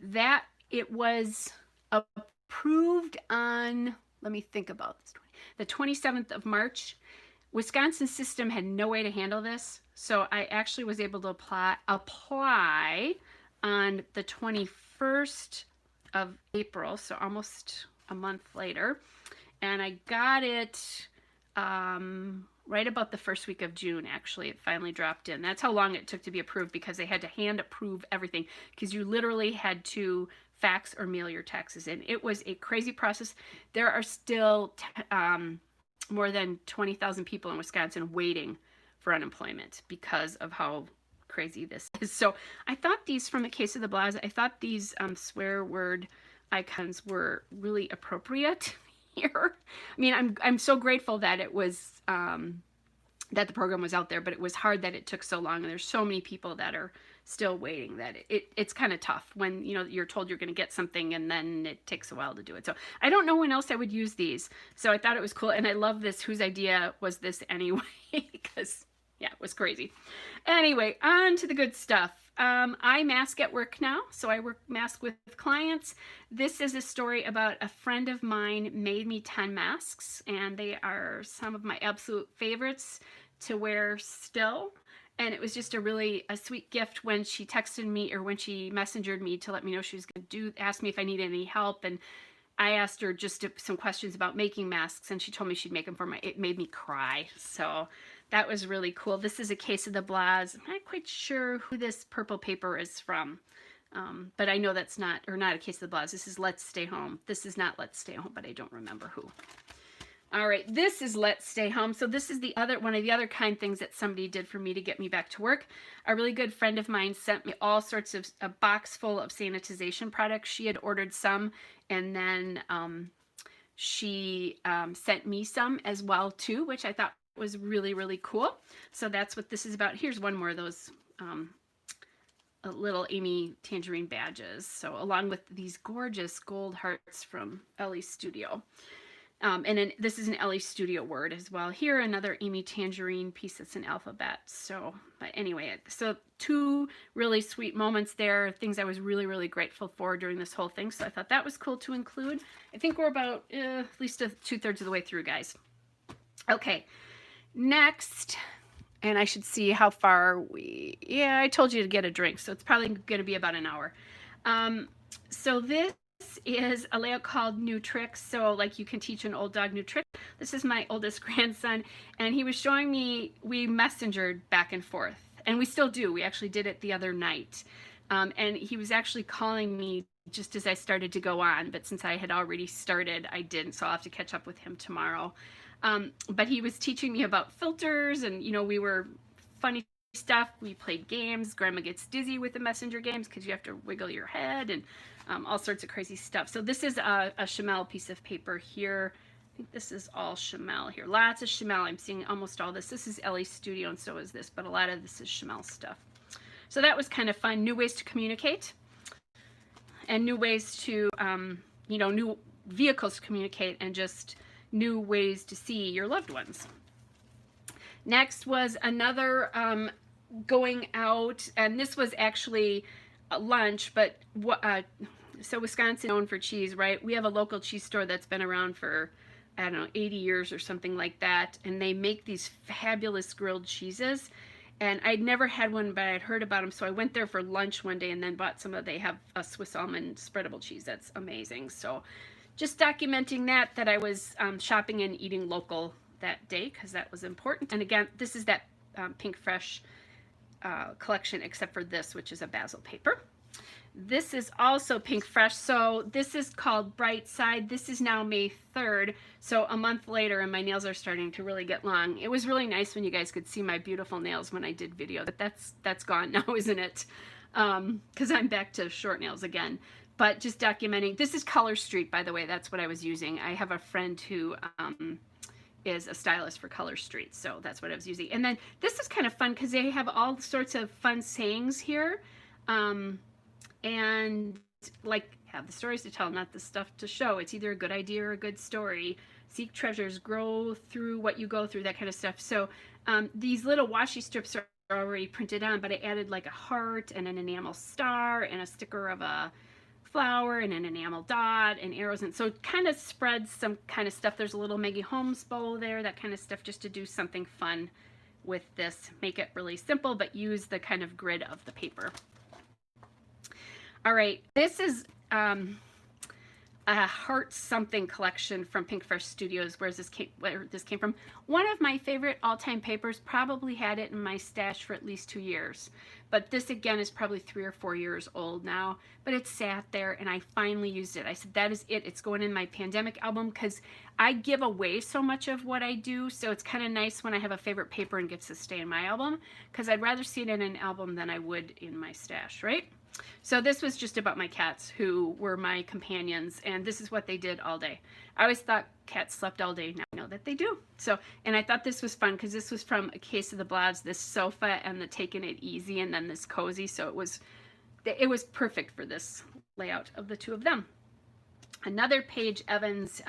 That it was approved on, let me think about this, the 27th of March. Wisconsin's system had no way to handle this, so I actually was able to apply on the 21st of April, so almost a month later, and I got it right about the first week of June. Actually, it finally dropped in. That's how long it took to be approved, because they had to hand approve everything, because you literally had to fax or mail your taxes in. It was a crazy process. There are still more than 20,000 people in Wisconsin waiting for unemployment because of how crazy this is. So I thought these, from a case of the Blas, I thought these swear word icons were really appropriate here. I mean, I'm so grateful that it was that the program was out there, but it was hard that it took so long, and there's so many people that are still waiting, that it's kind of tough when, you know, you're told you're going to get something and then it takes a while to do it. So I don't know when else I would use these. So I thought it was cool, and I love this. Whose idea was this anyway? Because yeah, it was crazy. Anyway, on to the good stuff. I mask at work now, so I mask with clients. This is a story about a friend of mine made me 10 masks, and they are some of my absolute favorites to wear still. And it was just a sweet gift when she texted me, or when she messengered me to let me know she was going to ask me if I need any help. And I asked her just some questions about making masks, and she told me she'd make them for it made me cry. So that was really cool. This is a case of the Blas. I'm not quite sure who this purple paper is from, but I know that's not a case of the Blas. This is Let's Stay Home. This is not Let's Stay Home, but I don't remember who. All right, this is Let's Stay Home. So this is one of the other kind things that somebody did for me to get me back to work. A really good friend of mine sent me all sorts of, a box full of sanitization products. She had ordered some, and then she sent me some as well too, which I thought was really, really cool. So that's what this is about. Here's one more of those little Amy Tangerine badges. So along with these gorgeous gold hearts from Ellie's Studio. And then this is an Ellie Studio word as well. Here, another Amy Tangerine piece that's an alphabet. So, but anyway, so 2 really sweet moments there, things I was really, really grateful for during this whole thing. So I thought that was cool to include. I think we're about at least 2/3 of the way through, guys. Okay, next, and I should see how far I told you to get a drink, so it's probably going to be about an hour. So this is a layout called New Tricks. So like you can teach an old dog new tricks. This is my oldest grandson, and he was showing me, we messengered back and forth, and we still do. We actually did it the other night. And he was actually calling me just as I started to go on, but since I had already started, I didn't, so I'll have to catch up with him tomorrow. But he was teaching me about filters, and we were funny stuff. We played games. Grandma gets dizzy with the messenger games because you have to wiggle your head, and all sorts of crazy stuff. So this is a Chamel piece of paper here. I think this is all Chamel here. Lots of Chamel. I'm seeing almost all this. This is Ellie's Studio, and so is this, but a lot of this is Chamel stuff. So that was kind of fun. New ways to communicate, and new ways to, new vehicles to communicate, and just new ways to see your loved ones. Next was another going out, and this was actually lunch, but so Wisconsin known for cheese, right? We have a local cheese store that's been around for, I don't know, 80 years or something like that, and they make these fabulous grilled cheeses. And I'd never had one, but I'd heard about them, so I went there for lunch one day and then bought some of, they have a Swiss almond spreadable cheese that's amazing. So just documenting that I was shopping and eating local that day, because that was important. And again, this is that Pink Fresh collection, except for this, which is a basil paper. This is also Pink Fresh. So this is called Bright Side. This is now May 3rd, so a month later, and my nails are starting to really get long. It was really nice when you guys could see my beautiful nails when I did video, but that's gone now, isn't it? Because I'm back to short nails again. But just documenting. This is Color Street, by the way. That's what I was using. I have a friend who is a stylist for Color Street, so that's what I was using. And then this is kind of fun because they have all sorts of fun sayings here. And like, have the stories to tell, not the stuff to show. It's either a good idea or a good story. Seek treasures, grow through what you go through, that kind of stuff. So these little washi strips are already printed on, but I added like a heart and an enamel star and a sticker of a flower and an enamel dot and arrows, and so it kind of spreads some kind of stuff. There's a little Maggie Holmes bow there, that kind of stuff, just to do something fun with this. Make it really simple, but use the kind of grid of the paper. All right, this is a Heart Something collection from Pink Fresh Studios. Where this came from. One of my favorite all-time papers. Probably had it in my stash for at least 2 years. But this again is probably 3 or 4 years old now. But it sat there and I finally used it. I said, that is it. It's going in my pandemic album, because I give away so much of what I do. So it's kind of nice when I have a favorite paper and gets to stay in my album, because I'd rather see it in an album than I would in my stash, right? So this was just about my cats, who were my companions, and this is what they did all day. I always thought cats slept all day. Now I know that they do. So, and I thought this was fun because this was from A Case of the Blobs, this sofa and the Taking It Easy, and then this cozy. So it was perfect for this layout of the two of them. Another Paige Evans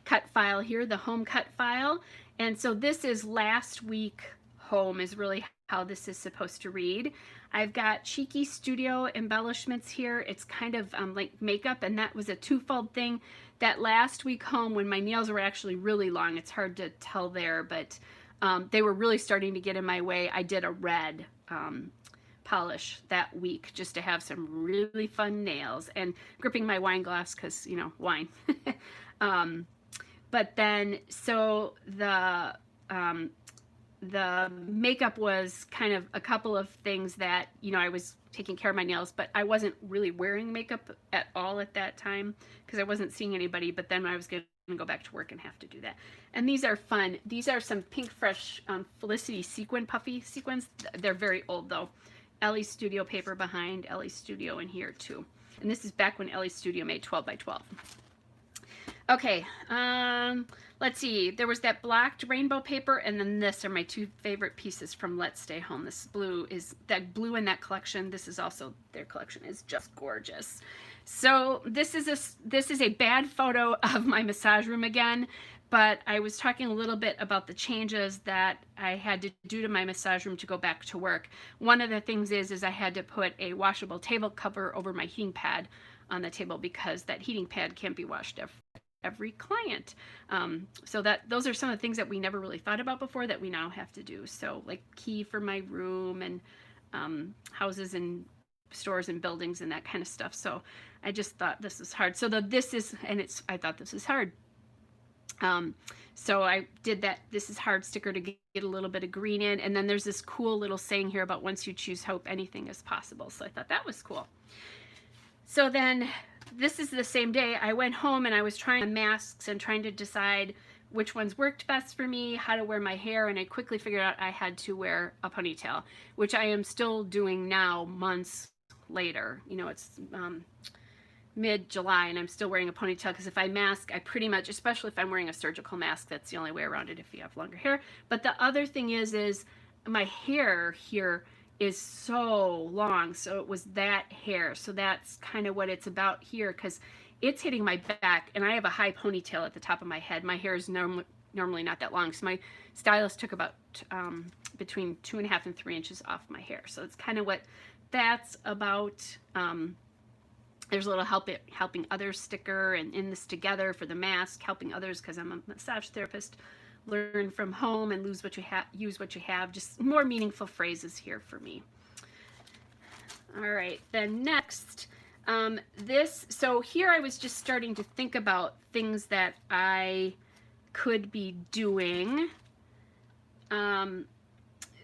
cut file here, the home cut file. And so this is last week home is really how this is supposed to read. I've got cheeky studio embellishments here. It's kind of like makeup, and that was a twofold thing. That last week home, when my nails were actually really long, it's hard to tell there, but they were really starting to get in my way. I did a red polish that week just to have some really fun nails, and gripping my wine glass because, you know, wine. But then, so the makeup was kind of a couple of things that, you know, I was taking care of my nails, but I wasn't really wearing makeup at all at that time because I wasn't seeing anybody. But then I was going to go back to work and have to do that. And these are fun. These are some Pink Fresh Felicity sequin, puffy sequins. They're very old though. Ellie's Studio paper behind, Ellie's Studio in here too. And this is back when Ellie's Studio made 12 by 12. Okay, let's see. There was that blocked rainbow paper, and then this are my two favorite pieces from Let's Stay Home. This blue is that blue in that collection. This is also their collection is just gorgeous. So this is a bad photo of my massage room again, but I was talking a little bit about the changes that I had to do to my massage room to go back to work. One of the things is I had to put a washable table cover over my heating pad on the table because that heating pad can't be washed every client. So those are some of the things that we never really thought about before that we now have to do. So like key for my room and houses and stores and buildings and that kind of stuff. So I just thought this was hard. So I thought this is hard. So I did that this is hard sticker to get a little bit of green in. And then there's this cool little saying here about once you choose hope, anything is possible. So I thought that was cool. So then this is the same day I went home and I was trying masks and trying to decide which ones worked best for me, how to wear my hair, and I quickly figured out I had to wear a ponytail, which I am still doing now months later. You know, it's mid-July and I'm still wearing a ponytail because if I mask, I pretty much, especially if I'm wearing a surgical mask, that's the only way around it if you have longer hair. But the other thing is my hair here is so long, so it was that hair. So that's kind of what it's about here because it's hitting my back and I have a high ponytail at the top of my head. My hair is normally not that long, so my stylist took about between 2.5 and 3 inches off my hair. So it's kind of what that's about. There's a little helping others sticker and in this together for the mask, helping others because I'm a massage therapist. Learn from home and use what you have. Just more meaningful phrases here for me. All right, then next, so here I was just starting to think about things that I could be doing.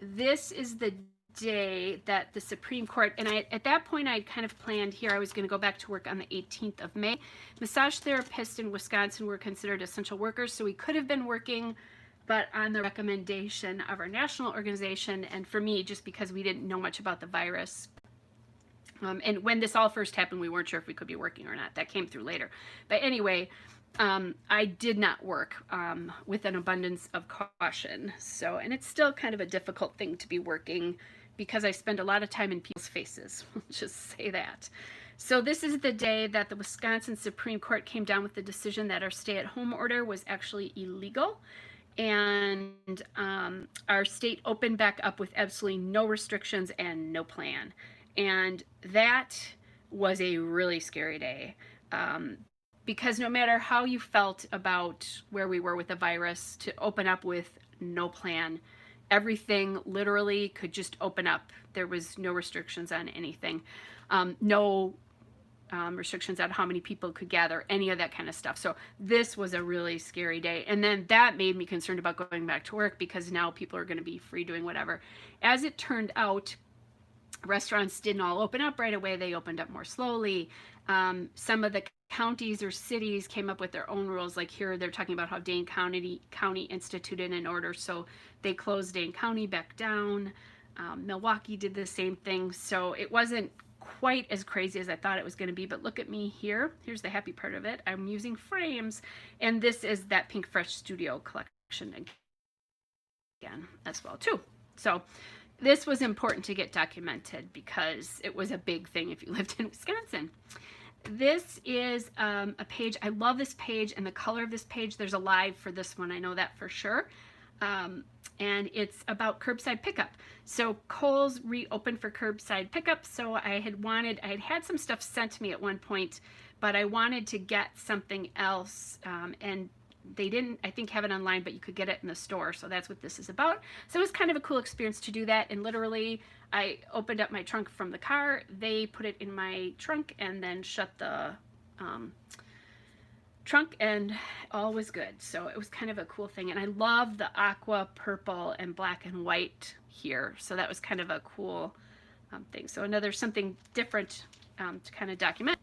This is the day that the Supreme Court, and at that point I kind of planned here I was going to go back to work on the 18th of May. Massage therapists in Wisconsin were considered essential workers, so we could have been working, but on the recommendation of our national organization, and for me, just because we didn't know much about the virus. And when this all first happened, we weren't sure if we could be working or not. That came through later. But anyway, I did not work with an abundance of caution. So, and it's still kind of a difficult thing to be working because I spend a lot of time in people's faces. Let's just say that. So this is the day that the Wisconsin Supreme Court came down with the decision that our stay-at-home order was actually illegal. And our state opened back up with absolutely no restrictions and no plan. And that was a really scary day because no matter how you felt about where we were with the virus, to open up with no plan, everything literally could just open up. There was no restrictions on anything, no restrictions on how many people could gather, any of that kind of stuff. So this was a really scary day. And then that made me concerned about going back to work because now people are going to be free doing whatever. As it turned out, restaurants didn't all open up right away. They opened up more slowly. Some of the counties or cities came up with their own rules. Like here, they're talking about how Dane County instituted an order, so they closed Dane County back down. Milwaukee did the same thing. So it wasn't quite as crazy as I thought it was going to be, but look at me here. Here's the happy part of it. I'm using frames, and this is that Pink Fresh Studio collection again as well too. So this was important to get documented because it was a big thing if you lived in Wisconsin. This is a page. I love this page and the color of this page. There's a live for this one. I know that for sure. And it's about curbside pickup. So Kohl's reopened for curbside pickup. So I had some stuff sent to me at one point, but I wanted to get something else. And they didn't, I think, have it online, but you could get it in the store. So that's what this is about. So it was kind of a cool experience to do that. And literally, I opened up my trunk from the car. They put it in my trunk and then shut the trunk, and all was good. So it was kind of a cool thing. And I love the aqua, purple, and black and white here. So that was kind of a cool thing. So another something different to kind of document.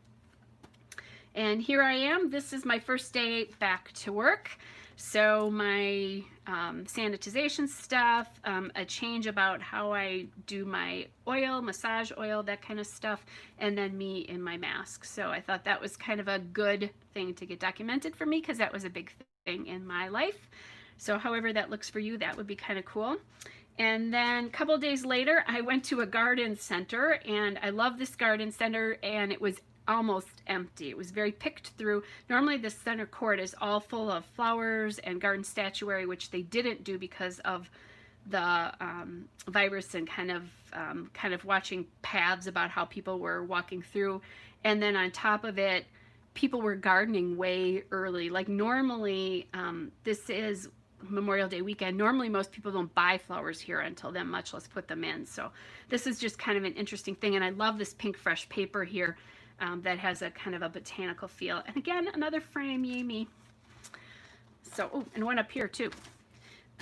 And here I am. This is my first day back to work. So my sanitization stuff, a change about how I do my oil, massage oil, that kind of stuff, and then me in my mask. So I thought that was kind of a good thing to get documented for me because that was a big thing in my life. So however that looks for you, that would be kind of cool. And then a couple days later, I went to a garden center, and I love this garden center, and it was almost empty. It was very picked through. Normally the center court is all full of flowers and garden statuary, which they didn't do because of the virus and kind of watching paths about how people were walking through. And then on top of it, people were gardening way early. Like normally, this is Memorial Day weekend. Normally most people don't buy flowers here until then, much less put them in. So this is just kind of an interesting thing. And I love this pink fresh paper here that has a kind of a botanical feel. And again, another frame, yay me. So, oh, and one up here too.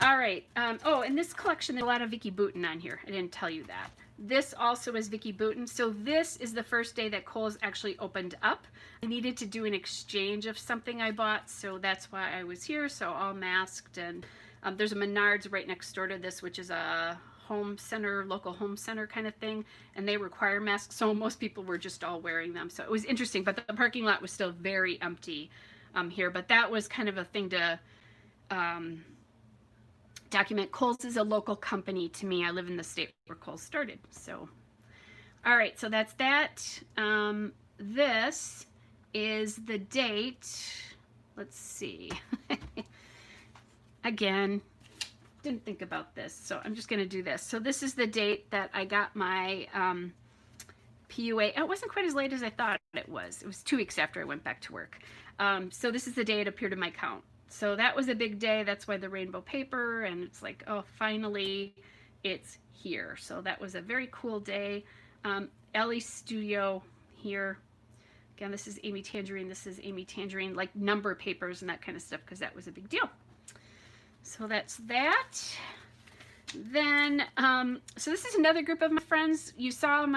All right. Oh, in this collection, there's a lot of Vicki Boutin on here. I didn't tell you that. This also is Vicki Boutin. So this is the first day that Kohl's actually opened up. I needed to do an exchange of something I bought, so that's why I was here. So all masked, and there's a Menards right next door to this, which is a home center, local home center kind of thing, and they require masks, so most people were just all wearing them. So it was interesting, but the parking lot was still very empty here. But that was kind of a thing to document. Kohl's is a local company to me. I live in the state where Kohl's started. So, all right, so that's that. This is the date. Let's see. Again, didn't think about this, so I'm just going to do this. So this is the date that I got my PUA. It wasn't quite as late as I thought it was. It was 2 weeks after I went back to work. So this is the day it appeared in my account. So that was a big day. That's why the rainbow paper, and it's like, oh, finally it's here. So that was a very cool day. Ellie's studio here. Again, this is Amy Tangerine. This is Amy Tangerine, like number papers and that kind of stuff, because that was a big deal. So that's that. Then, so this is another group of my friends. You saw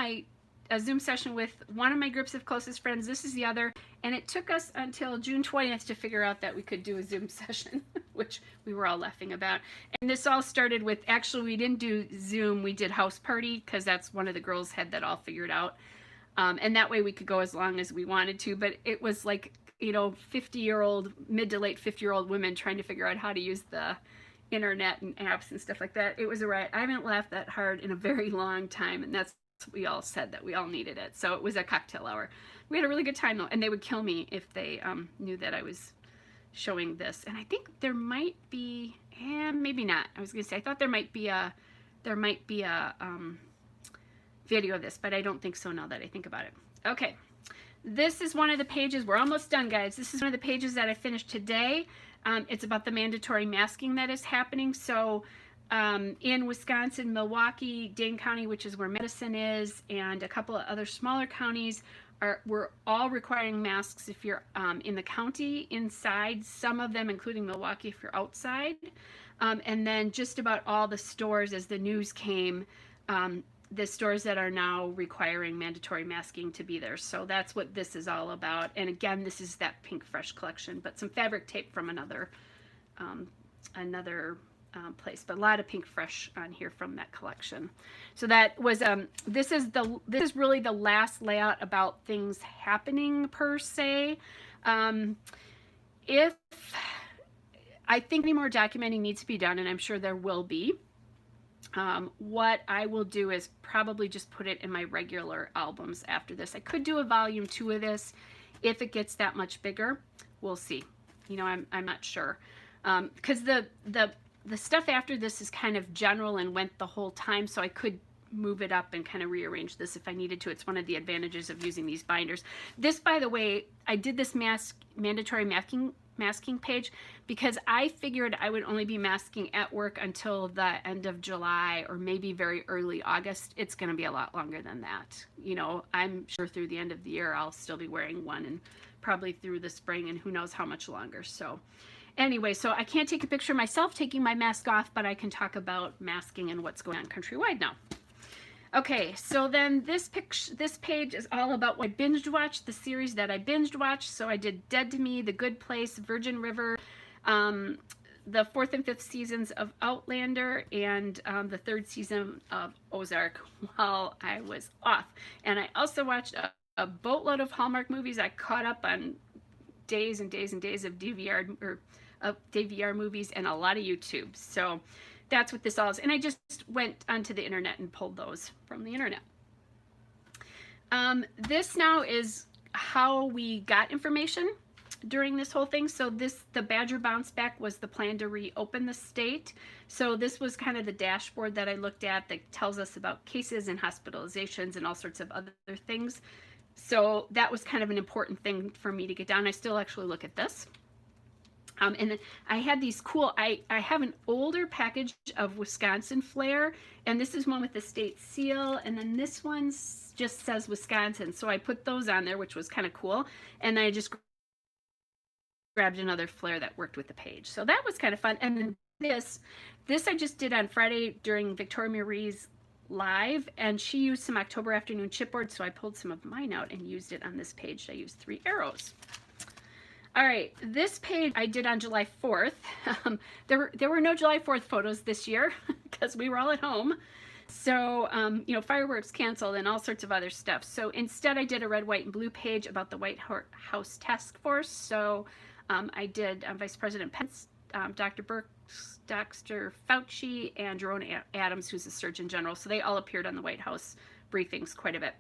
a Zoom session with one of my groups of closest friends. This is the other. And it took us until June 20th to figure out that we could do a Zoom session, which we were all laughing about. And this all started with, actually, we didn't do Zoom. We did House Party, because that's one of the girls had that all figured out. And that way we could go as long as we wanted to. But it was like, you know, 50-year-old, mid to late 50-year-old women trying to figure out how to use the internet and apps and stuff like that. It was a riot. I haven't laughed that hard in a very long time, and that's what we all said, that we all needed it. So it was a cocktail hour. We had a really good time though, and they would kill me if they knew that I was showing this. And I think there might be, maybe not. I was gonna say I thought there might be a video of this, but I don't think so now that I think about it. Okay, this is one of the pages. We're almost done, guys. This is one of the pages that I finished today. It's about the mandatory masking that is happening. So in Wisconsin, Milwaukee, Dane County, which is where Madison is, and a couple of other smaller counties, we're all requiring masks if you're in the county, inside, some of them, including Milwaukee, if you're outside. And then just about all the stores, as the news came, the stores that are now requiring mandatory masking to be there. So that's what this is all about. And again, this is that Pink Fresh collection, but some fabric tape from another place, but a lot of Pink Fresh on here from that collection. So that was this is really the last layout about things happening per se. If I think any more documenting needs to be done, and I'm sure there will be, what I will do is probably just put it in my regular albums after this. I could do a volume 2 of this if it gets that much bigger. We'll see. You know, I'm not sure, because the stuff after this is kind of general and went the whole time, so I could move it up and kind of rearrange this if I needed to. It's one of the advantages of using these binders. This, by the way, I did this mandatory masking page because I figured I would only be masking at work until the end of July or maybe very early August. It's going to be a lot longer than that. You know, I'm sure through the end of the year I'll still be wearing one, and probably through the spring, and who knows how much longer. So anyway, so I can't take a picture of myself taking my mask off, but I can talk about masking and what's going on countrywide now. Okay, so then this page is all about what I binged watched, the series that I binged watched. So I did Dead to Me, The Good Place, Virgin River, The 4th and 5th seasons of Outlander, and the 3rd season of Ozark while I was off. And I also watched a boatload of Hallmark movies. I caught up on days and days and days of DVR movies and a lot of YouTube. So that's what this all is. And I just went onto the internet and pulled those from the internet. This now is how we got information during this whole thing. So the Badger bounce back was the plan to reopen the state. So this was kind of the dashboard that I looked at that tells us about cases and hospitalizations and all sorts of other things. So that was kind of an important thing for me to get down. I still actually look at this. And then I had these cool, I have an older package of Wisconsin Flair, and this is one with the state seal, and then this one just says Wisconsin. So I put those on there, which was kind of cool. And I just grabbed another Flair that worked with the page. So that was kind of fun. And then this I just did on Friday during Victoria Marie's live, and she used some October afternoon chipboard, so I pulled some of mine out and used it on this page. I used 3 arrows. All right, this page I did on July 4th. There were no July 4th photos this year because we were all at home. So, you know, fireworks canceled and all sorts of other stuff. So instead I did a red, white, and blue page about the White House Task Force. So I did Vice President Pence, Dr. Birx, Dr. Fauci, and Jerome Adams, who's the Surgeon General. So they all appeared on the White House briefings quite a bit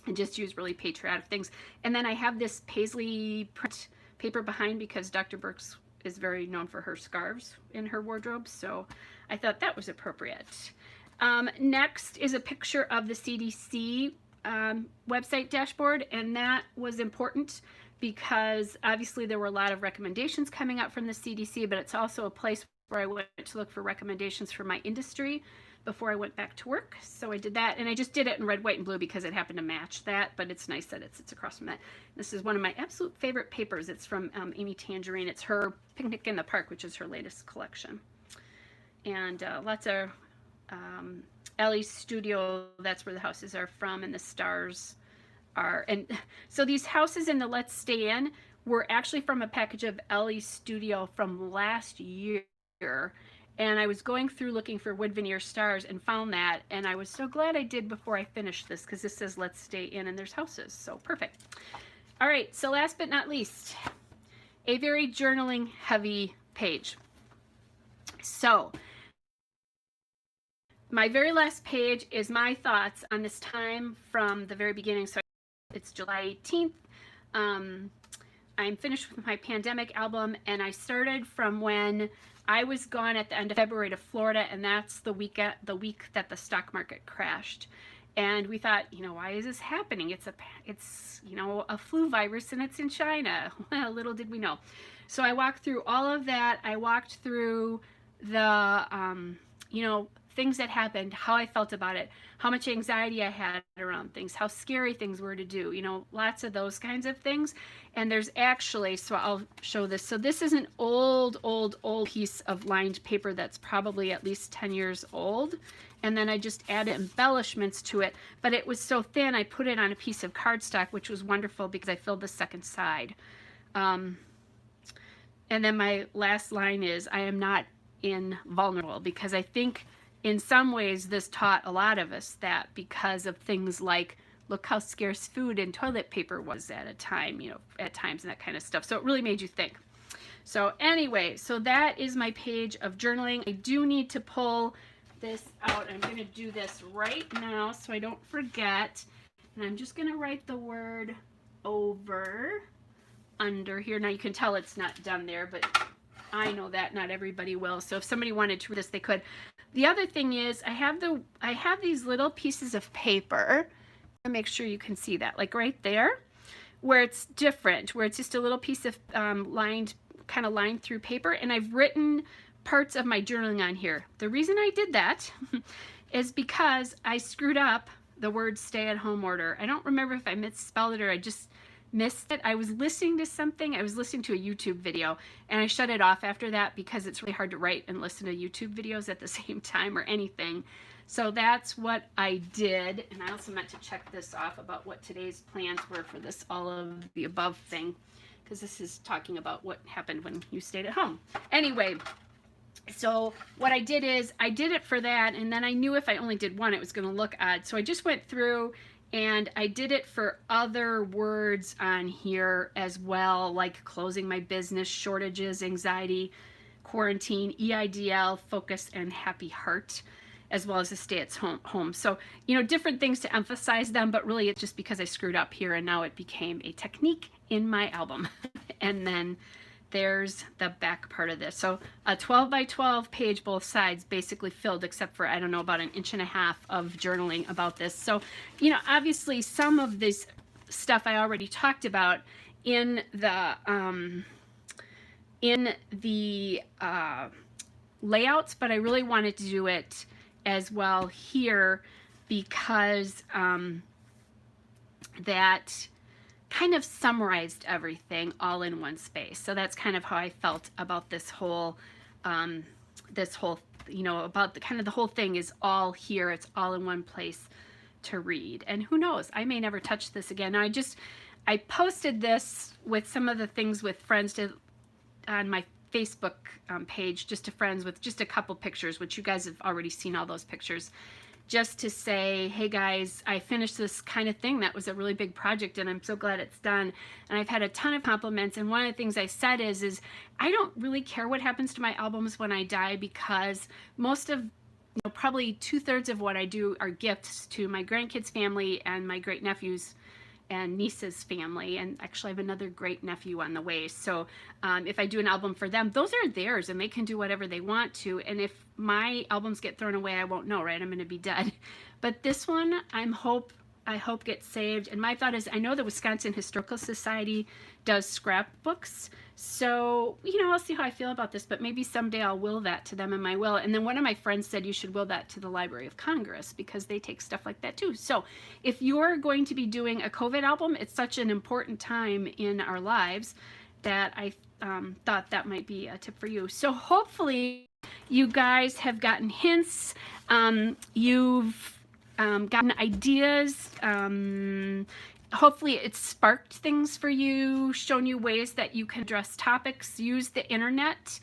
and just used really patriotic things. And then I have this paisley print paper behind because Dr. Birx is very known for her scarves in her wardrobe. So I thought that was appropriate. Next is a picture of the CDC website dashboard, and that was important because obviously there were a lot of recommendations coming out from the CDC, but it's also a place where I went to look for recommendations for my industry before I went back to work. So I did that, and I just did it in red, white, and blue because it happened to match that, but it's nice that it sits across from that. This is one of my absolute favorite papers. It's from Amy Tangerine. It's her Picnic in the Park, which is her latest collection. And lots of Ellie's studio, that's where the houses are from, and the stars are. And so these houses in the Let's Stay In were actually from a package of Ellie's studio from last year. And I was going through looking for wood veneer stars and found that, and I was so glad I did before I finished this because this says Let's Stay In and there's houses, so perfect. All right, so last but not least, a very journaling heavy page. So my very last page is my thoughts on this time from the very beginning. So it's July 18th. I'm finished with my pandemic album, and I started from when I was gone at the end of February to Florida, and that's the week that the stock market crashed. And we thought, you know, why is this happening? It's you know, a flu virus, and it's in China. Well, little did we know. So I walked through all of that. I walked through the you know, things that happened, how I felt about it, how much anxiety I had around things, how scary things were to do, you know, lots of those kinds of things. And there's actually, so I'll show this. So this is an old piece of lined paper that's probably at least 10 years old. And then I just added embellishments to it, but it was so thin, I put it on a piece of cardstock, which was wonderful because I filled the second side. And then my last line is, I am not invulnerable, because I think in some ways this taught a lot of us that, because of things like, look how scarce food and toilet paper was at a time, you know, at times, and that kind of stuff. So it really made you think. So anyway, so that is my page of journaling. I do need to pull this out. I'm going to do this right now so I don't forget. And I'm just going to write the word over under here. Now you can tell it's not done there, but I know that not everybody will. So if somebody wanted to read this, they could. The other thing is I have these little pieces of paper. Make sure you can see that, like right there, where it's different, where it's just a little piece of lined through paper, and I've written parts of my journaling on here. The reason I did that is because I screwed up the word stay-at-home order. I don't remember if I misspelled it or I just missed it. I was listening to something. I was listening to a YouTube video, and I shut it off after that because it's really hard to write and listen to YouTube videos at the same time or anything. So that's what I did. And I also meant to check this off about what today's plans were for this all of the above thing, because this is talking about what happened when you stayed at home. Anyway, so what I did is I did it for that, and then I knew if I only did one, it was going to look odd. So I just went through and I did it for other words on here as well, like closing my business, shortages, anxiety, quarantine, EIDL, focus, and happy heart, as well as a stay at home. So, you know, different things to emphasize them, but really it's just because I screwed up here and now it became a technique in my album. And then there's the back part of this. So a 12 by 12 page, both sides basically filled, except for, I don't know, about 1.5 inches of journaling about this. So, you know, obviously some of this stuff I already talked about in the layouts, but I really wanted to do it as well here because that kind of summarized everything all in one space. So that's kind of how I felt about this whole, you know, about the kind of the whole thing is all here. It's all in one place to read. And who knows, I may never touch this again. Now, I posted this with some of the things with friends on my Facebook page, just to friends with just a couple pictures, which you guys have already seen all those pictures, just to say, hey guys, I finished this kind of thing. That was a really big project and I'm so glad it's done. And I've had a ton of compliments. And one of the things I said is I don't really care what happens to my albums when I die, because most of, you know, probably 2/3 of what I do are gifts to my grandkids' family and my great nephews and niece's family, and actually I have another great nephew on the way. So if I do an album for them, those are theirs and they can do whatever they want to. And if my albums get thrown away, I won't know, right? I'm going to be dead. But this one, I hope gets saved. And my thought is, I know the Wisconsin Historical Society does scrapbooks, so, you know, I'll see how I feel about this, but maybe someday I'll will that to them in my will. And then one of my friends said you should will that to the Library of Congress, because they take stuff like that too. So if you're going to be doing a COVID album, it's such an important time in our lives that I thought that might be a tip for you. So hopefully you guys have gotten hints. You've gotten ideas. Hopefully it's sparked things for you, shown you ways that you can address topics, use the internet.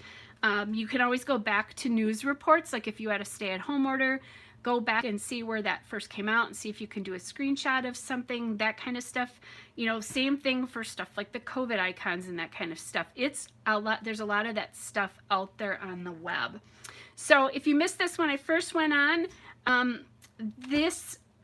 You can always go back to news reports, like if you had a stay-at-home order, go back and see where that first came out and see if you can do a screenshot of something, that kind of stuff. You know, same thing for stuff like the COVID icons and that kind of stuff. It's a lot, there's a lot of that stuff out there on the web. So if you missed this when I first went on,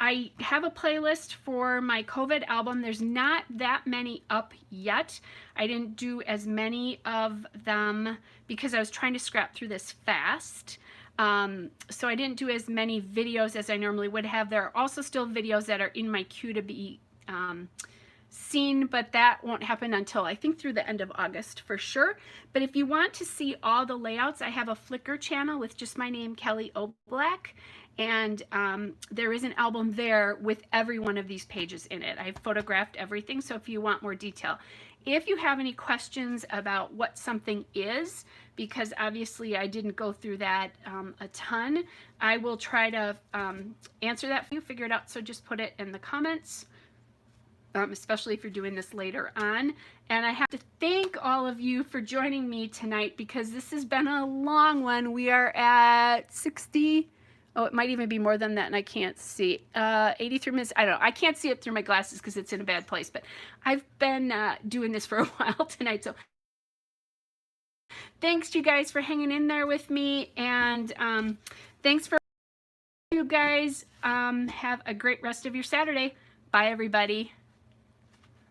I have a playlist for my COVID album. There's not that many up yet. I didn't do as many of them because I was trying to scrap through this fast. So I didn't do as many videos as I normally would have. There are also still videos that are in my queue to be seen, but that won't happen until I think through the end of August for sure. But if you want to see all the layouts, I have a Flickr channel with just my name, Kelly Oblak. And there is an album there with every one of these pages in it. I've photographed everything, so if you want more detail. If you have any questions about what something is, because obviously I didn't go through that a ton, I will try to answer that for you, figure it out, so just put it in the comments, especially if you're doing this later on. And I have to thank all of you for joining me tonight, because this has been a long one. We are at 60... Oh, it might even be more than that, and I can't see. 83 minutes. I don't know. I can't see it through my glasses because it's in a bad place, but I've been doing this for a while tonight. So thanks, you guys, for hanging in there with me, and thanks for you guys. Have a great rest of your Saturday. Bye, everybody.